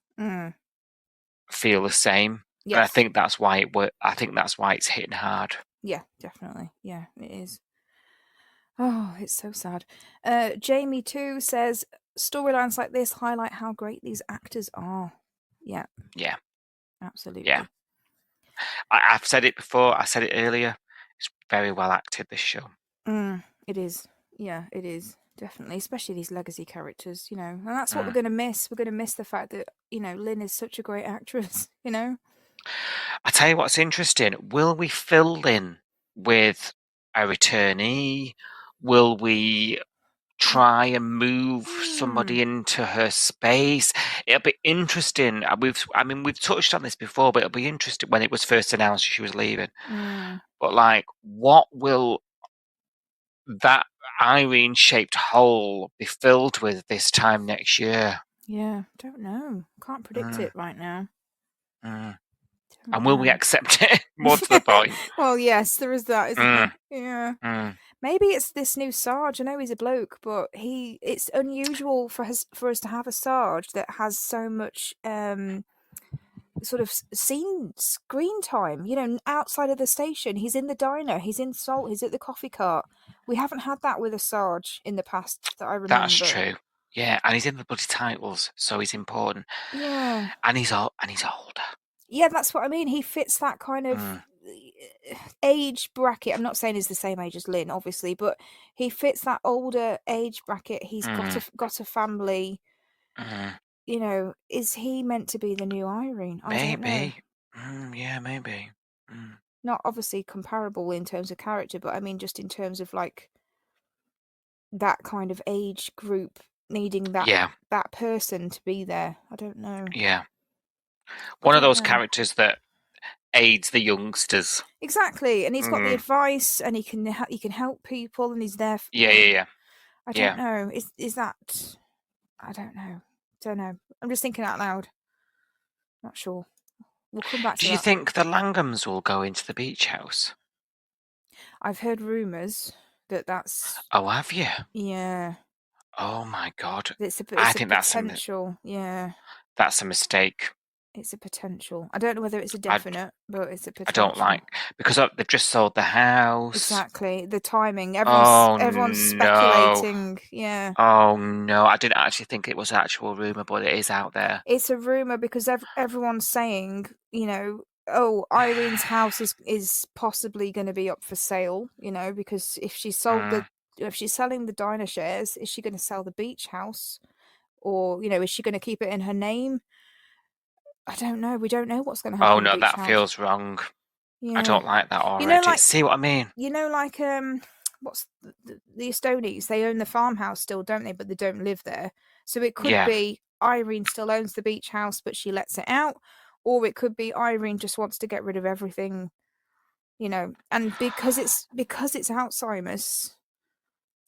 [SPEAKER 1] feel the same. Yes. And I think that's why it worked. I think that's why it's hitting hard.
[SPEAKER 8] Yeah, definitely. Yeah, it is. Oh, it's so sad. Jamie too says, storylines like this highlight how great these actors are. Yeah.
[SPEAKER 1] Yeah.
[SPEAKER 8] Absolutely.
[SPEAKER 1] Yeah. I've said it before. I said it earlier. It's very well acted, this show.
[SPEAKER 8] It is. Yeah, it is. Definitely. Especially these legacy characters, you know. And that's what we're
[SPEAKER 1] Mm.
[SPEAKER 8] going to miss. We're going to miss the fact that, you know, Lynn is such a great actress, you know?
[SPEAKER 1] I tell you what's interesting. Will we fill in with a returnee? Will we try and move somebody into her space? It'll be interesting. We've touched on this before, but it'll be interesting when it was first announced she was leaving. But like, what will that Irene-shaped hole be filled with this time next year?
[SPEAKER 8] Yeah, don't know. Can't predict it right now.
[SPEAKER 1] And will we accept it? More to the point.
[SPEAKER 8] Well, yes, there is that, isn't there? Yeah. Maybe it's this new Sarge. I know he's a bloke, but it's unusual for us to have a Sarge that has so much sort of screen time, you know, outside of the station. He's in the diner, he's in Salt, he's at the coffee cart. We haven't had that with a Sarge in the past that I remember.
[SPEAKER 1] That's true. Yeah, and he's in the bloody titles, so he's important.
[SPEAKER 8] Yeah.
[SPEAKER 1] And he's older.
[SPEAKER 8] Yeah, that's what I mean. He fits that kind of age bracket. I'm not saying he's the same age as Lynn, obviously, but he fits that older age bracket. He's got a family. You know, is he meant to be the new Irene? I don't know.
[SPEAKER 1] Yeah, maybe.
[SPEAKER 8] Not obviously comparable in terms of character, but I mean just in terms of like that kind of age group needing that person to be there. I don't know.
[SPEAKER 1] Yeah. One of those characters that aids the youngsters.
[SPEAKER 8] Exactly, and he's got the advice, and he can help people, and he's there.
[SPEAKER 1] Yeah.
[SPEAKER 8] I don't know. Is that? I don't know. I'm just thinking out loud. Not sure. We'll come back to that.
[SPEAKER 1] Do you think the Langhams will go into the beach house?
[SPEAKER 8] I've heard rumours that's.
[SPEAKER 1] Oh, have you?
[SPEAKER 8] Yeah.
[SPEAKER 1] Oh my God!
[SPEAKER 8] I think that's potential. Yeah.
[SPEAKER 1] That's a mistake.
[SPEAKER 8] It's a potential. I don't know whether it's a definite, but it's a potential.
[SPEAKER 1] I don't like because they've just sold the house.
[SPEAKER 8] Exactly, the timing. Everyone's speculating. Yeah.
[SPEAKER 1] Oh no! I didn't actually think it was an actual rumor, but it is out there.
[SPEAKER 8] It's a rumor because everyone's saying, you know, oh, Irene's house is possibly going to be up for sale. You know, because if she's selling the diner shares, is she going to sell the beach house, or you know, is she going to keep it in her name? I don't know. We don't know what's going to happen.
[SPEAKER 1] Oh no, that feels wrong. Yeah. I don't like that already.
[SPEAKER 8] You know, like,
[SPEAKER 1] see what I mean?
[SPEAKER 8] You know, like what's the Estonies? They own the farmhouse still, don't they? But they don't live there. So it could be Irene still owns the beach house, but she lets it out, or it could be Irene just wants to get rid of everything. You know, and because it's Alzheimer's,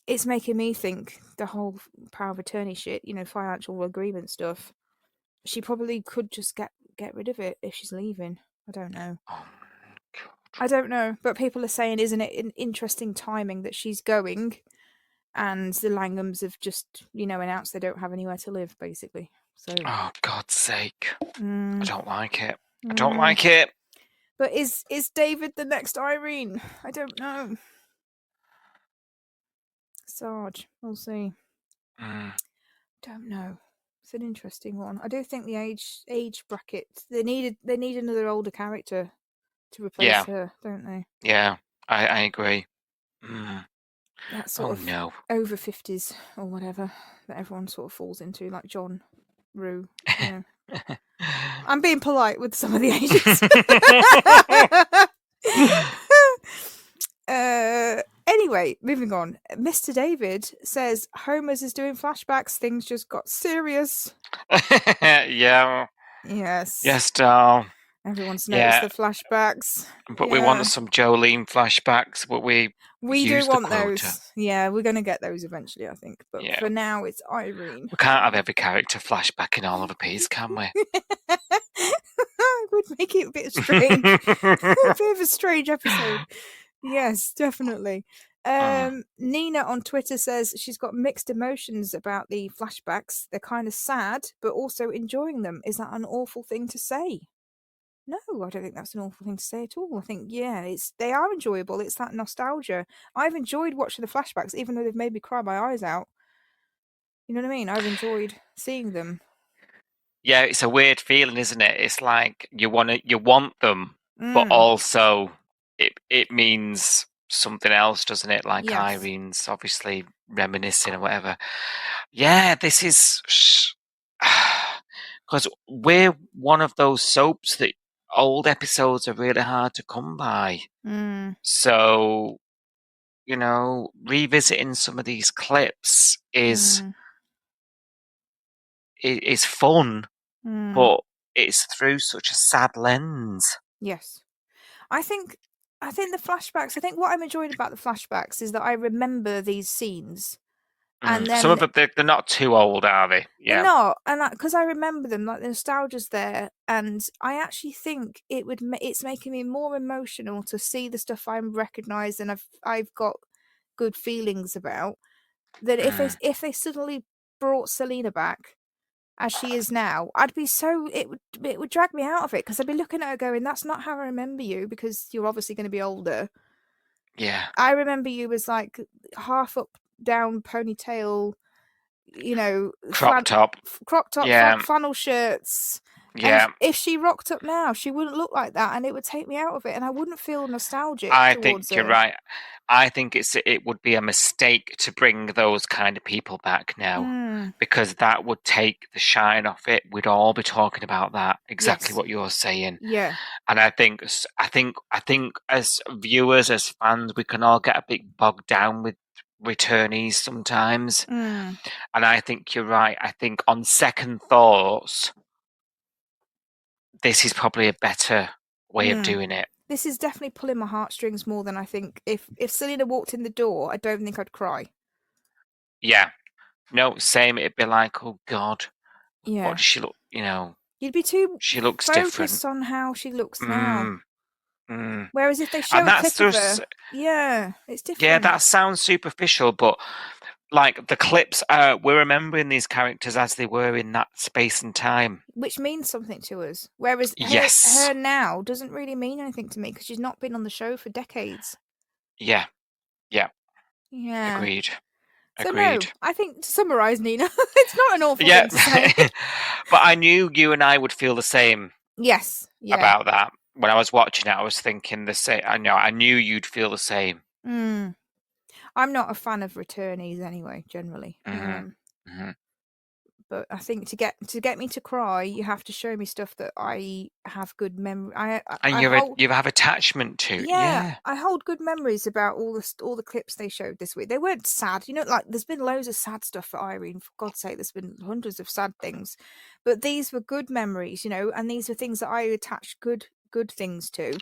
[SPEAKER 8] it's making me think the whole power of attorney shit. You know, financial agreement stuff. She probably could just get rid of it if she's leaving. I don't know.
[SPEAKER 1] Oh, God.
[SPEAKER 8] I don't know. But people are saying, isn't it an interesting timing that she's going and the Langhams have just, you know, announced they don't have anywhere to live, basically. So.
[SPEAKER 1] Oh, God's sake. I don't like it. I don't like it.
[SPEAKER 8] But is David the next Irene? I don't know. Sarge, we'll see. Don't know. It's an interesting one. I do think the age bracket they need another older character to replace her, don't they?
[SPEAKER 1] Yeah, I agree.
[SPEAKER 8] That sort of over 50s or whatever that everyone sort of falls into, like John Rue. You know. I'm being polite with some of the ages. Anyway, moving on. Mr. David says Homer's is doing flashbacks. Things just got serious.
[SPEAKER 1] Yeah.
[SPEAKER 8] Yes.
[SPEAKER 1] Yes, doll.
[SPEAKER 8] Everyone's noticed the flashbacks.
[SPEAKER 1] But we want some Jolene flashbacks, but we
[SPEAKER 8] do want those. Yeah, we're going to get those eventually, I think. But for now, it's Irene.
[SPEAKER 1] We can't have every character flashback in all of a piece, can we?
[SPEAKER 8] It would make it a bit strange. A bit of a strange episode. Yes, definitely. Nina on Twitter says she's got mixed emotions about the flashbacks. They're kind of sad, but also enjoying them. Is that an awful thing to say? No, I don't think that's an awful thing to say at all. I think, they are enjoyable. It's that nostalgia. I've enjoyed watching the flashbacks, even though they've made me cry my eyes out. You know what I mean? I've enjoyed seeing them.
[SPEAKER 1] Yeah, it's a weird feeling, isn't it? It's like you want them but also it means something else, doesn't it? Like
[SPEAKER 8] Yes.
[SPEAKER 1] Irene's obviously reminiscing or whatever. Yeah, this is because we're one of those soaps that old episodes are really hard to come by. So, revisiting some of these clips is fun, but it's through such a sad lens.
[SPEAKER 8] Yes. I think the flashbacks, I think what I'm enjoying about the flashbacks is that I remember these scenes. And
[SPEAKER 1] Some of
[SPEAKER 8] then
[SPEAKER 1] them, they're not too old, are they?
[SPEAKER 8] they're
[SPEAKER 1] Yeah.
[SPEAKER 8] not, and because I remember them, like the nostalgia's there, and I actually think it's making me more emotional to see the stuff I'm recognised and I've got good feelings about. That if they suddenly brought Selena back as she is now, I'd be it would drag me out of it, because I'd be looking at her going, that's not how I remember you, because you're obviously going to be older.
[SPEAKER 1] Yeah.
[SPEAKER 8] I remember you as like half up down ponytail,
[SPEAKER 1] Crop top. Yeah.
[SPEAKER 8] flannel shirts.
[SPEAKER 1] Yeah.
[SPEAKER 8] And if she rocked up now, she wouldn't look like that, and it would take me out of it, and I wouldn't feel nostalgic
[SPEAKER 1] I
[SPEAKER 8] towards
[SPEAKER 1] think you're
[SPEAKER 8] her.
[SPEAKER 1] right. I think it would be a mistake to bring those kind of people back now, because that would take the shine off it. We'd all be talking about that, exactly what you're saying.
[SPEAKER 8] Yeah.
[SPEAKER 1] And I think as viewers, as fans, we can all get a bit bogged down with returnees sometimes. And I think you're right. I think on second thoughts, this is probably a better way of doing it.
[SPEAKER 8] This is definitely pulling my heartstrings more than I think. If Selena walked in the door, I don't think I'd cry.
[SPEAKER 1] Yeah. No, same. It'd be like, oh God,
[SPEAKER 8] Yeah.
[SPEAKER 1] what does she look?
[SPEAKER 8] You'd be too
[SPEAKER 1] she looks
[SPEAKER 8] focused
[SPEAKER 1] different
[SPEAKER 8] on how she looks now.
[SPEAKER 1] Mm.
[SPEAKER 8] Whereas if they show a clip of her, yeah, it's different.
[SPEAKER 1] Yeah, that sounds superficial, but like the clips, we're remembering these characters as they were in that space and time,
[SPEAKER 8] which means something to us. Whereas her now doesn't really mean anything to me, because she's not been on the show for decades.
[SPEAKER 1] Yeah.
[SPEAKER 8] Agreed. So
[SPEAKER 1] Agreed.
[SPEAKER 8] no, I think, to summarise, Nina, it's not an awful thing to say.
[SPEAKER 1] But I knew you and I would feel the same.
[SPEAKER 8] Yes. Yeah.
[SPEAKER 1] About that. When I was watching it, I was thinking the same. I knew you'd feel the same.
[SPEAKER 8] I'm not a fan of returnees anyway, generally. But I think to get me to cry, you have to show me stuff that I have good memory.
[SPEAKER 1] You have attachment to. Yeah.
[SPEAKER 8] I hold good memories about all the clips they showed this week. They weren't sad, like there's been loads of sad stuff for Irene. For God's sake, there's been hundreds of sad things, but these were good memories, and these are things that I attached good things to.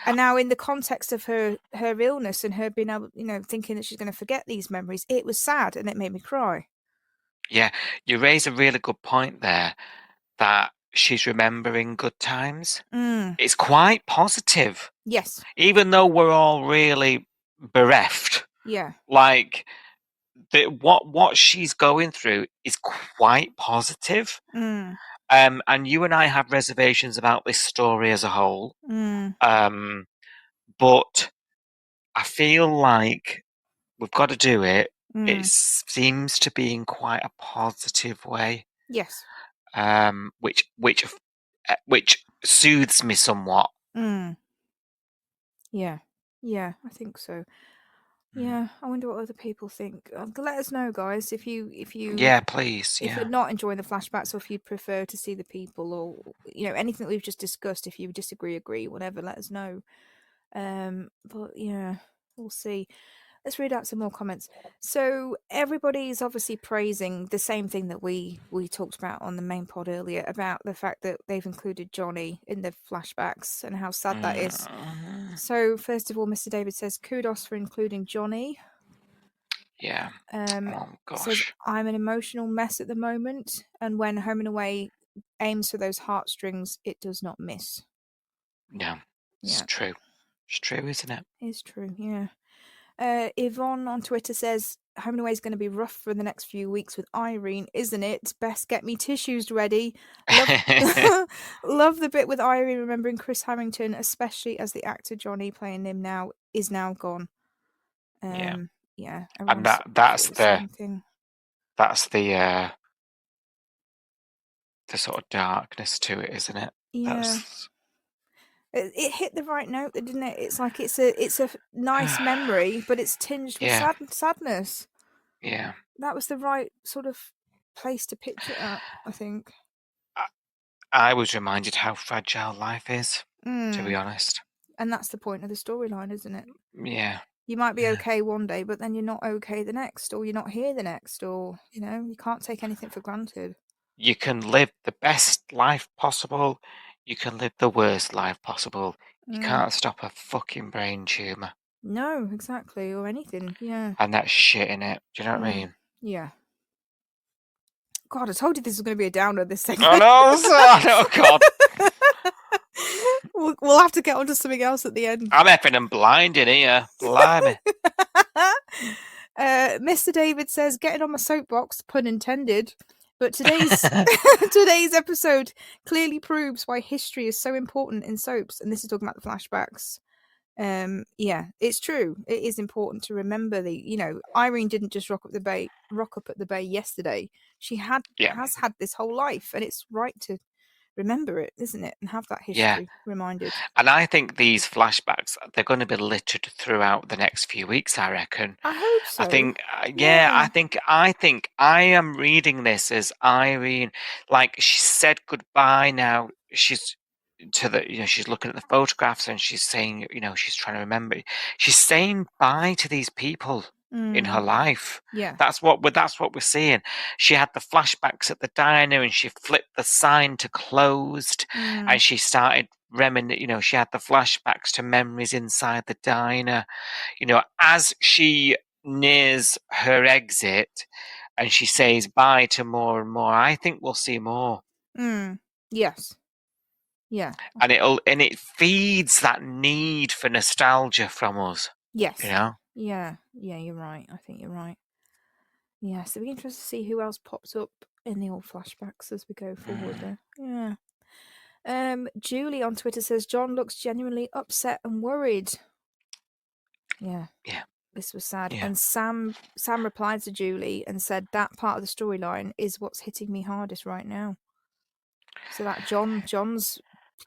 [SPEAKER 8] And now, in the context of her illness and her being able, thinking that she's going to forget these memories, it was sad and it made me cry.
[SPEAKER 1] Yeah, you raise a really good point there, that she's remembering good times. It's quite positive.
[SPEAKER 8] Yes.
[SPEAKER 1] Even though we're all really bereft.
[SPEAKER 8] Yeah.
[SPEAKER 1] Like, what she's going through is quite positive. And you and I have reservations about this story as a whole. But I feel like we've got to do it. It seems to be in quite a positive way.
[SPEAKER 8] Yes.
[SPEAKER 1] Which soothes me somewhat.
[SPEAKER 8] Yeah, I think so. Yeah, I wonder what other people think. Let us know, guys, if you
[SPEAKER 1] yeah, please,
[SPEAKER 8] if you're not enjoying the flashbacks, or if you'd prefer to see the people, or anything that we've just discussed. If you disagree, whatever, let us know. But yeah, we'll see. Let's read out some more comments. So everybody's obviously praising the same thing that we talked about on the main pod earlier, about the fact that they've included Johnny in the flashbacks and how sad that is. So first of all, Mr. David says, kudos for including Johnny.
[SPEAKER 1] Yeah.
[SPEAKER 8] Oh gosh. Says, I'm an emotional mess at the moment, and when Home and Away aims for those heartstrings, it does not miss.
[SPEAKER 1] Yeah. It's true. It's true, isn't it?
[SPEAKER 8] It's true, yeah. Yvonne on Twitter says, Home and Away is going to be rough for the next few weeks with Irene, isn't it? Best get me tissues ready. Love the bit with Irene remembering Chris Harrington, especially as the actor Johnny playing him now is now gone. Yeah.
[SPEAKER 1] And that's the sort of darkness to it, isn't it?
[SPEAKER 8] Yeah. It hit the right note, didn't it? It's like it's a nice memory, but it's tinged with
[SPEAKER 1] Yeah.
[SPEAKER 8] sadness.
[SPEAKER 1] Yeah.
[SPEAKER 8] That was the right sort of place to pitch it at, I think.
[SPEAKER 1] I was reminded how fragile life is, to be
[SPEAKER 8] Mm.
[SPEAKER 1] honest.
[SPEAKER 8] And that's the point of the storyline, isn't it?
[SPEAKER 1] Yeah.
[SPEAKER 8] You might be
[SPEAKER 1] Yeah.
[SPEAKER 8] okay one day, but then you're not okay the next, or you're not here the next, or, you can't take anything for granted.
[SPEAKER 1] You can live the best life possible. You can live the worst life possible. You can't stop a fucking brain tumour.
[SPEAKER 8] No, exactly, or anything, yeah.
[SPEAKER 1] And that's shit in it. Do you know what I mean?
[SPEAKER 8] Yeah. God, I told you this was going to be a downer, this segment.
[SPEAKER 1] I know, oh God.
[SPEAKER 8] We'll have to get onto something else at the end.
[SPEAKER 1] I'm effing and blind in here. Blimey.
[SPEAKER 8] Mr. David says, getting on my soapbox, pun intended. But today's episode clearly proves why history is so important in soaps, and this is talking about the flashbacks. Yeah, it's true. It is important to remember Irene didn't just rock up at the bay yesterday. She has had this whole life, and it's right to remember it, isn't it? And have that history reminded.
[SPEAKER 1] And I think these flashbacks, they're going to be littered throughout the next few weeks, I reckon.
[SPEAKER 8] I hope so.
[SPEAKER 1] I think, I think I am reading this as Irene, like she said goodbye now. She's she's looking at the photographs and she's saying, she's trying to remember. She's saying bye to these people in her life.
[SPEAKER 8] Yeah.
[SPEAKER 1] That's what we're seeing. She had the flashbacks at the diner and she flipped the sign to closed and she started reminiscing, she had the flashbacks to memories inside the diner. As she nears her exit and she says bye to more and more, I think we'll see more.
[SPEAKER 8] Yes. Yeah.
[SPEAKER 1] And it feeds that need for nostalgia from us.
[SPEAKER 8] Yes.
[SPEAKER 1] Yeah,
[SPEAKER 8] you're right. I think you're right. Yeah, so we're interested to see who else pops up in the old flashbacks as we go forward there. Yeah. Julie on Twitter says John looks genuinely upset and worried. Yeah.
[SPEAKER 1] Yeah.
[SPEAKER 8] This was sad.
[SPEAKER 1] Yeah.
[SPEAKER 8] And Sam replied to Julie and said that part of the storyline is what's hitting me hardest right now. So that John's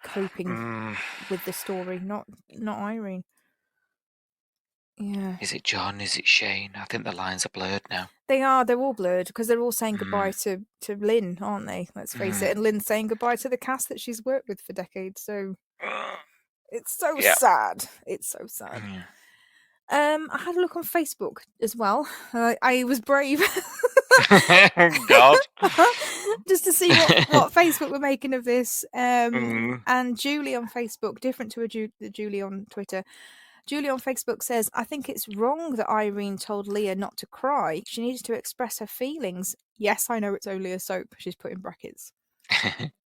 [SPEAKER 8] coping with the story, not Irene. Yeah.
[SPEAKER 1] Is it John? Is it Shane? I think the lines are blurred now.
[SPEAKER 8] They are. They're all blurred because they're all saying goodbye to Lynn, aren't they? Let's face it. And Lynn's saying goodbye to the cast that she's worked with for decades. So it's so sad. It's so sad. I had a look on Facebook as well. I was brave.
[SPEAKER 1] God.
[SPEAKER 8] Just to see what Facebook were making of this. And Julie on Facebook, different to Julie on Twitter. Julie on Facebook says, I think it's wrong that Irene told Leah not to cry. She needed to express her feelings. Yes, I know it's only a soap. She's put in brackets.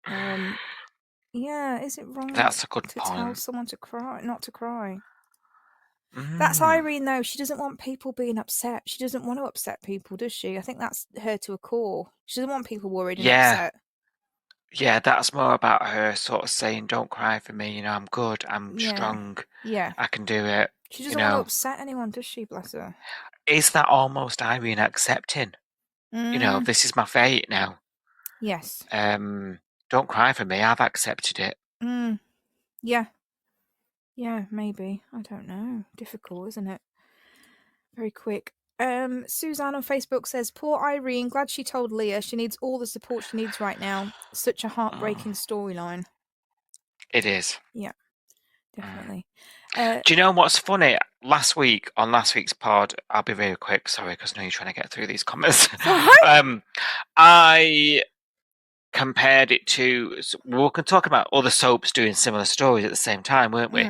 [SPEAKER 8] Yeah, is it wrong
[SPEAKER 1] That's a good
[SPEAKER 8] to
[SPEAKER 1] point.
[SPEAKER 8] tell someone to cry, not to cry? That's Irene, though. She doesn't want people being upset. She doesn't want to upset people, does she? I think that's her to a core. She doesn't want people worried and upset.
[SPEAKER 1] Yeah, that's more about her sort of saying, don't cry for me, I'm good, I'm strong, I can do it.
[SPEAKER 8] She doesn't want to upset anyone, does she, bless her?
[SPEAKER 1] Is that almost Irene accepting? This is my fate now.
[SPEAKER 8] Yes.
[SPEAKER 1] Don't cry for me, I've accepted it.
[SPEAKER 8] Yeah. Yeah, maybe. I don't know. Difficult, isn't it? Very quick. Suzanne on Facebook says, poor Irene, glad she told Leah she needs all the support she needs right now. Such a heartbreaking storyline.
[SPEAKER 1] It is.
[SPEAKER 8] Yeah, definitely.
[SPEAKER 1] Do you know what's funny? On last week's pod, I'll be very quick, sorry, because I know you're trying to get through these comments. I compared it to, we were talking about other soaps doing similar stories at the same time, weren't we?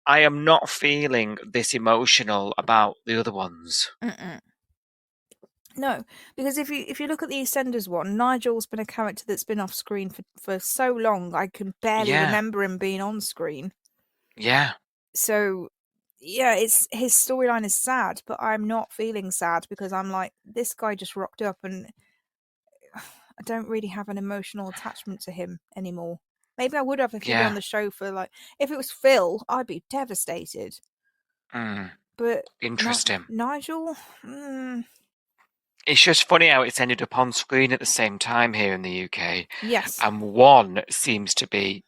[SPEAKER 1] I am not feeling this emotional about the other ones.
[SPEAKER 8] No, because if you look at the EastEnders one, Nigel's been a character that's been off screen for so long, I can barely remember him being on screen.
[SPEAKER 1] Yeah.
[SPEAKER 8] So, yeah, his storyline is sad, but I'm not feeling sad because I'm like, this guy just rocked up and I don't really have an emotional attachment to him anymore. Maybe I would have if he'd been on the show for if it was Phil, I'd be devastated. But
[SPEAKER 1] interesting.
[SPEAKER 8] Nigel,
[SPEAKER 1] It's just funny how it's ended up on screen at the same time here in the UK.
[SPEAKER 8] Yes.
[SPEAKER 1] And one seems to be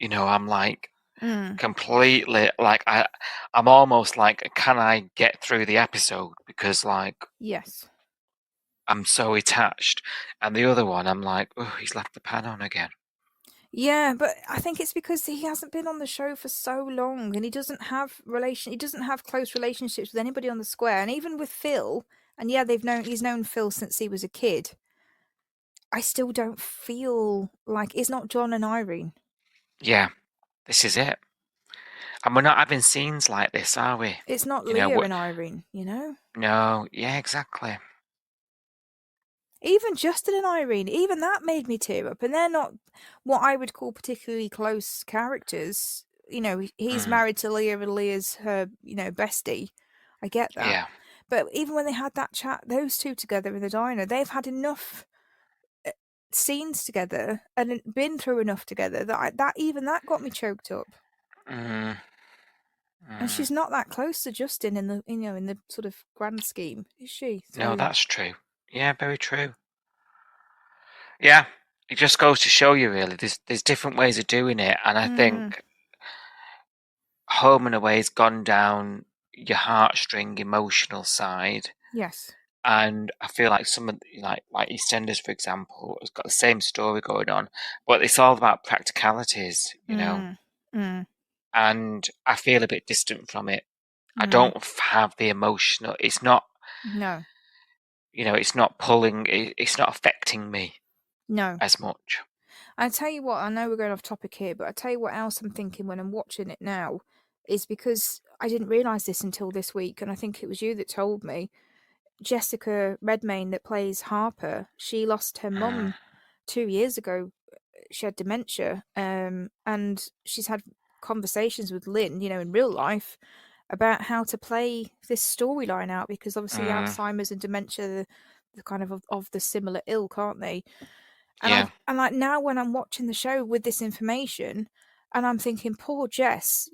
[SPEAKER 1] I'm like
[SPEAKER 8] Mm.
[SPEAKER 1] completely like I'm almost like, can I get through the episode? Because like
[SPEAKER 8] Yes.
[SPEAKER 1] I'm so attached. And the other one, I'm like, oh, he's left the pan on again.
[SPEAKER 8] Yeah, but I think it's because he hasn't been on the show for so long, and he doesn't have close relationships with anybody on the square, and even with Phil. And yeah, he's known Phil since he was a kid. I still don't feel like it's not John and Irene.
[SPEAKER 1] Yeah, this is it. And we're not having scenes like this, are we?
[SPEAKER 8] It's not
[SPEAKER 1] You know,
[SPEAKER 8] Leah
[SPEAKER 1] what?
[SPEAKER 8] and Irene, you know?
[SPEAKER 1] No, yeah, exactly.
[SPEAKER 8] Even Justin and Irene, even that made me tear up. And they're not what I would call particularly close characters. You know, he's married to Leah and Leah's her, bestie. I get that.
[SPEAKER 1] Yeah.
[SPEAKER 8] But even when they had that chat, those two together in the diner, they've had enough scenes together and been through enough together that that got me choked up.
[SPEAKER 1] Mm.
[SPEAKER 8] And she's not that close to Justin in the sort of grand scheme, is she?
[SPEAKER 1] No,
[SPEAKER 8] So,
[SPEAKER 1] that's true. Yeah, very true. Yeah, it just goes to show you, really. There's different ways of doing it, and I think Home and Away's gone down your heartstring emotional side,
[SPEAKER 8] yes.
[SPEAKER 1] and I feel like some of like EastEnders, for example, has got the same story going on, but it's all about practicalities, and I feel a bit distant from it. I don't have the emotional. It's not.
[SPEAKER 8] No.
[SPEAKER 1] It's not pulling. It's not affecting me.
[SPEAKER 8] No.
[SPEAKER 1] As much.
[SPEAKER 8] I tell you what, I know we're going off topic here, but I tell you what else I'm thinking when I'm watching it now is because I didn't realise this until this week, and I think it was you that told me. Jessica Redmayne, that plays Harper, she lost her mum 2 years ago. She had dementia, and she's had conversations with Lynn, in real life, about how to play this storyline out, because obviously Alzheimer's and dementia, the kind of the similar ilk, aren't they? And and like now when I'm watching the show with this information, and I'm thinking, poor Jess,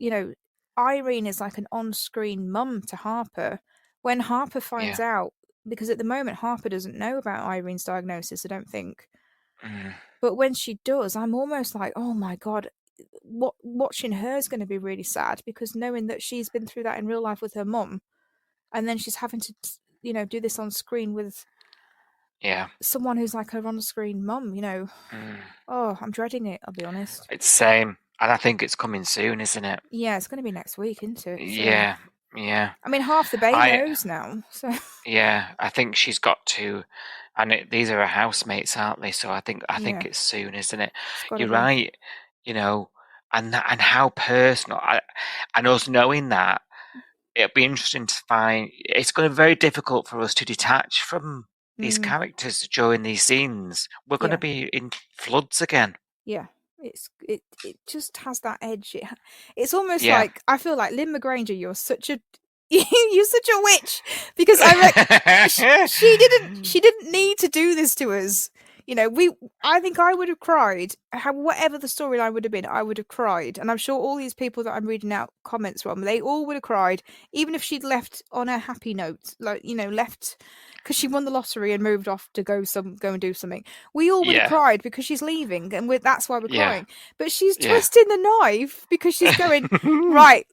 [SPEAKER 8] Irene is like an on-screen mum to Harper. When Harper finds out, because at the moment Harper doesn't know about Irene's diagnosis, I don't think. But when she does, I'm almost like, oh my God, watching her is going to be really sad, because knowing that she's been through that in real life with her mum, and then she's having to, do this on screen with someone who's like her on-screen mum, Oh, I'm dreading it, I'll be honest.
[SPEAKER 1] It's same. And I think it's coming soon, isn't it?
[SPEAKER 8] Yeah, it's going to be next week, isn't it? So,
[SPEAKER 1] yeah.
[SPEAKER 8] I mean, half the bay knows now, so...
[SPEAKER 1] Yeah, I think she's got to... And these are her housemates, aren't they? So I think it's soon, isn't it? You're right. And how personal. And us knowing that, it'll be interesting to find... It's going to be very difficult for us to detach from these characters during these scenes. We're going to be in floods again.
[SPEAKER 8] Yeah, it just has that edge. It's almost like, I feel like Lynn McGranger, you're such a witch, because she didn't need to do this to us. I think I would have cried. Whatever the storyline would have been, I would have cried. And I'm sure all these people that I'm reading out comments from, they all would have cried, even if she'd left on a happy note, like, left because she won the lottery and moved off to go and do something. We all would have cried because she's leaving, and that's why we're crying. But she's twisting the knife because she's going, right,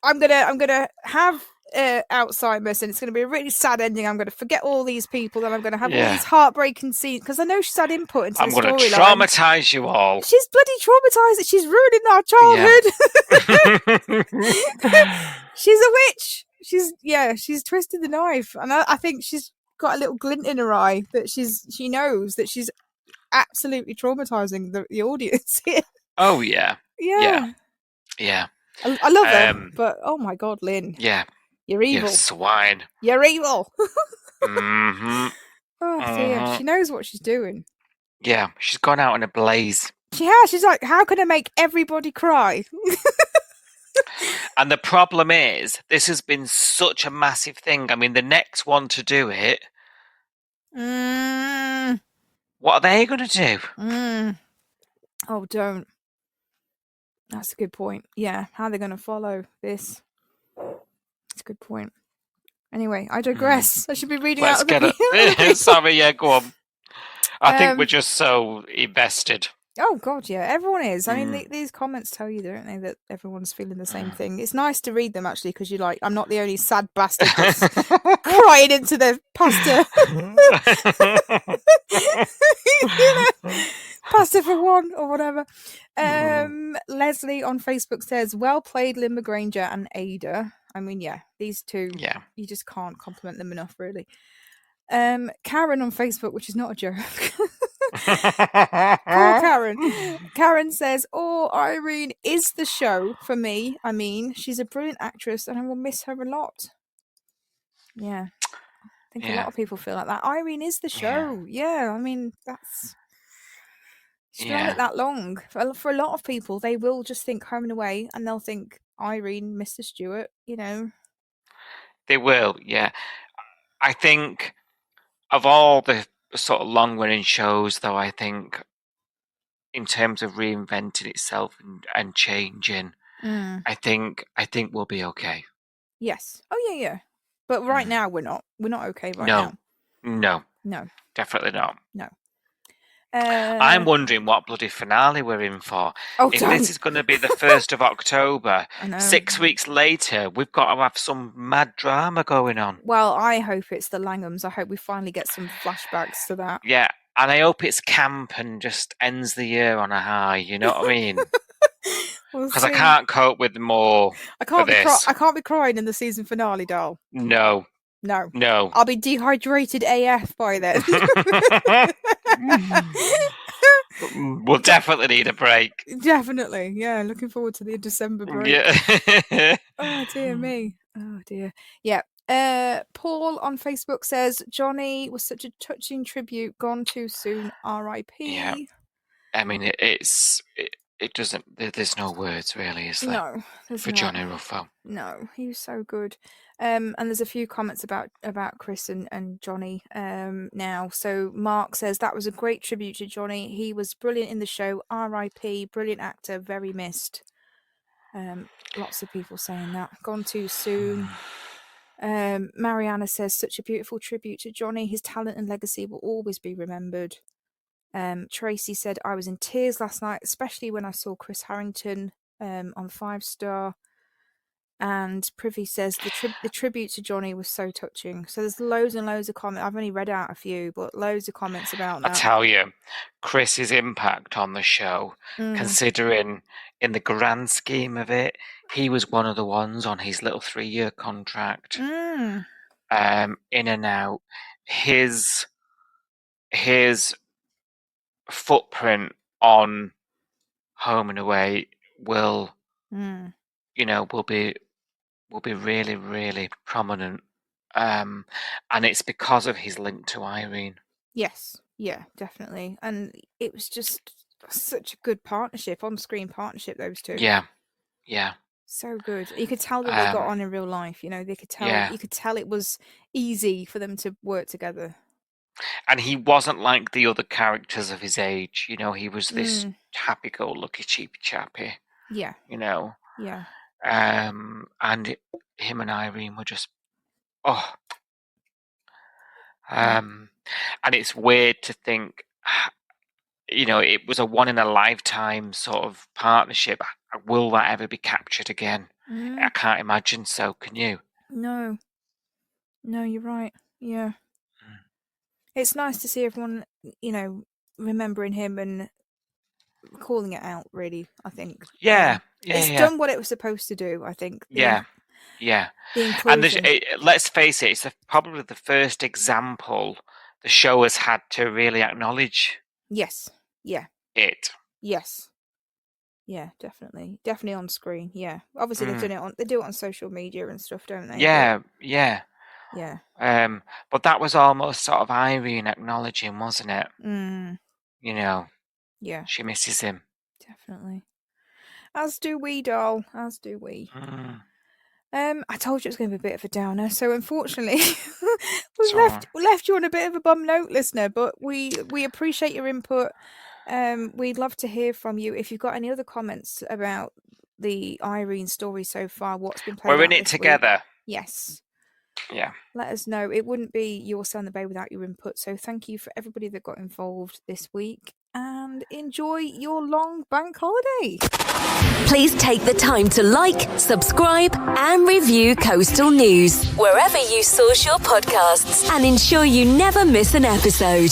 [SPEAKER 8] I'm gonna have Alzheimer's, and it's gonna be a really sad ending. I'm gonna forget all these people, and I'm gonna have all these heartbreaking scenes, because I know she's had input into the storyline.
[SPEAKER 1] I'm gonna traumatize you all.
[SPEAKER 8] She's bloody traumatized. She's ruining our childhood. She's a witch. She's twisted the knife, and I think she's got a little glint in her eye that she knows that she's absolutely traumatizing the audience here.
[SPEAKER 1] Oh yeah.
[SPEAKER 8] I love her, but oh my God, Lynn.
[SPEAKER 1] Yeah.
[SPEAKER 8] You're evil.
[SPEAKER 1] You swine.
[SPEAKER 8] You're evil.
[SPEAKER 1] Mm-hmm.
[SPEAKER 8] Oh dear. She knows what she's doing.
[SPEAKER 1] Yeah, she's gone out in a blaze.
[SPEAKER 8] She's like, how can I make everybody cry?
[SPEAKER 1] And the problem is, this has been such a massive thing. I mean, the next one to do it, what are they going to do?
[SPEAKER 8] Oh, don't. That's a good point. Yeah, how are they going to follow this? That's a good point. Anyway, I digress. I should be reading out.
[SPEAKER 1] Sorry, yeah, go on. I think we're just so invested
[SPEAKER 8] Oh God, yeah, everyone is. I mean, these comments tell you, don't they, that everyone's feeling the same thing. It's nice to read them actually, because you're like, I'm not the only sad bastard that's crying into their pasta. Pasta for one or whatever. Leslie on Facebook says, "Well played, Limber Granger and Ada." I mean, yeah, these two.
[SPEAKER 1] Yeah.
[SPEAKER 8] You just can't compliment them enough, really. Karen on Facebook, which is not a joke. Poor Karen. Karen says, "Oh, Irene is the show for me. I mean, she's a brilliant actress and I will miss her a lot." Yeah. I think a lot of people feel like that. Irene is the show. Yeah, I mean, that's... She's been on it that long. For a lot of people, they will just think Home and Away and they'll think Irene, Mr. Stewart, you know.
[SPEAKER 1] They will, yeah. I think of all the sort of long-running shows, though, I think in terms of reinventing itself and changing, I think we'll be okay.
[SPEAKER 8] Yes. Oh yeah. But right now we're not. We're not okay right now.
[SPEAKER 1] No, definitely not.
[SPEAKER 8] No.
[SPEAKER 1] I'm wondering what bloody finale we're in for. If
[SPEAKER 8] don't.
[SPEAKER 1] this is going to be the 1st of October,
[SPEAKER 8] I know.
[SPEAKER 1] 6 weeks later, we've got to have some mad drama going on.
[SPEAKER 8] Well, I hope it's the Langhams. I hope we finally get some flashbacks to that.
[SPEAKER 1] Yeah, and I hope it's camp and just ends the year on a high. You know what I mean? Because I can't cope with more.
[SPEAKER 8] I can't be crying in the season finale, doll.
[SPEAKER 1] No.
[SPEAKER 8] I'll be dehydrated AF by then.
[SPEAKER 1] We'll definitely need a break.
[SPEAKER 8] Definitely, yeah. Looking forward to the December break.
[SPEAKER 1] Yeah.
[SPEAKER 8] Oh dear me. Oh dear. Yeah. Paul on Facebook says, "Johnny was such a touching tribute. Gone too soon. R.I.P."
[SPEAKER 1] Yeah. I mean, it doesn't. There's no words really, is there?
[SPEAKER 8] No,
[SPEAKER 1] for Johnny Ruffo.
[SPEAKER 8] No, he was so good. And there's a few comments about Chris and Johnny now. So Mark says, "That was a great tribute to Johnny. He was brilliant in the show. R.I.P. Brilliant actor. Very missed." Lots of people saying that. Gone too soon. Mariana says, "Such a beautiful tribute to Johnny. His talent and legacy will always be remembered." Tracy said, "I was in tears last night, especially when I saw Chris Harrington on 5-star." And Privy says the tribute to Johnny was so touching. So there's loads and loads of comments. I've only read out a few, but loads of comments about that.
[SPEAKER 1] I tell you, Chris's impact on the show, considering in the grand scheme of it, he was one of the ones on his little 3-year contract. In and out. His footprint on Home and Away will be really, really prominent. And it's because of his link to Irene.
[SPEAKER 8] Yes, yeah, definitely. And it was just such a good partnership, on-screen partnership, those two.
[SPEAKER 1] Yeah.
[SPEAKER 8] So good. You could tell that they got on in real life, they could tell.
[SPEAKER 1] Yeah.
[SPEAKER 8] You could tell it was easy for them to work together.
[SPEAKER 1] And he wasn't like the other characters of his age. He was this happy-go-lucky, cheapy chappy.
[SPEAKER 8] Yeah.
[SPEAKER 1] Yeah. And him and Irene were just, and it's weird to think, it was a one-in-a-lifetime sort of partnership. Will that ever be captured again? I can't imagine so. Can you?
[SPEAKER 8] No, you're right. Yeah. It's nice to see everyone, remembering him and calling it out, really, I think.
[SPEAKER 1] Yeah.
[SPEAKER 8] It's done what it was supposed to do, I think.
[SPEAKER 1] Yeah. And let's face it, it's probably the first example the show has had to really acknowledge.
[SPEAKER 8] Yes. Yeah.
[SPEAKER 1] It.
[SPEAKER 8] Yes. Yeah, definitely. Definitely on screen, yeah. Obviously they do it on social media and stuff, don't they?
[SPEAKER 1] Yeah.
[SPEAKER 8] Yeah.
[SPEAKER 1] But that was almost sort of Irene acknowledging, wasn't it?
[SPEAKER 8] Yeah.
[SPEAKER 1] She misses him.
[SPEAKER 8] Definitely. As do we, doll. As do we. I told you it was going to be a bit of a downer, so unfortunately we left you on a bit of a bum note, listener, but we appreciate your input. We'd love to hear from you. If you've got any other comments about the Irene story so far, what's been played out
[SPEAKER 1] We're in it together.
[SPEAKER 8] Week. Yes.
[SPEAKER 1] Yeah.
[SPEAKER 8] Let us know. It wouldn't be Your Sound the Bay without your input. So thank you for everybody that got involved this week. and enjoy your long bank holiday.
[SPEAKER 7] Please take the time to like, subscribe, and review Coastal News wherever you source your podcasts and ensure you never miss an episode.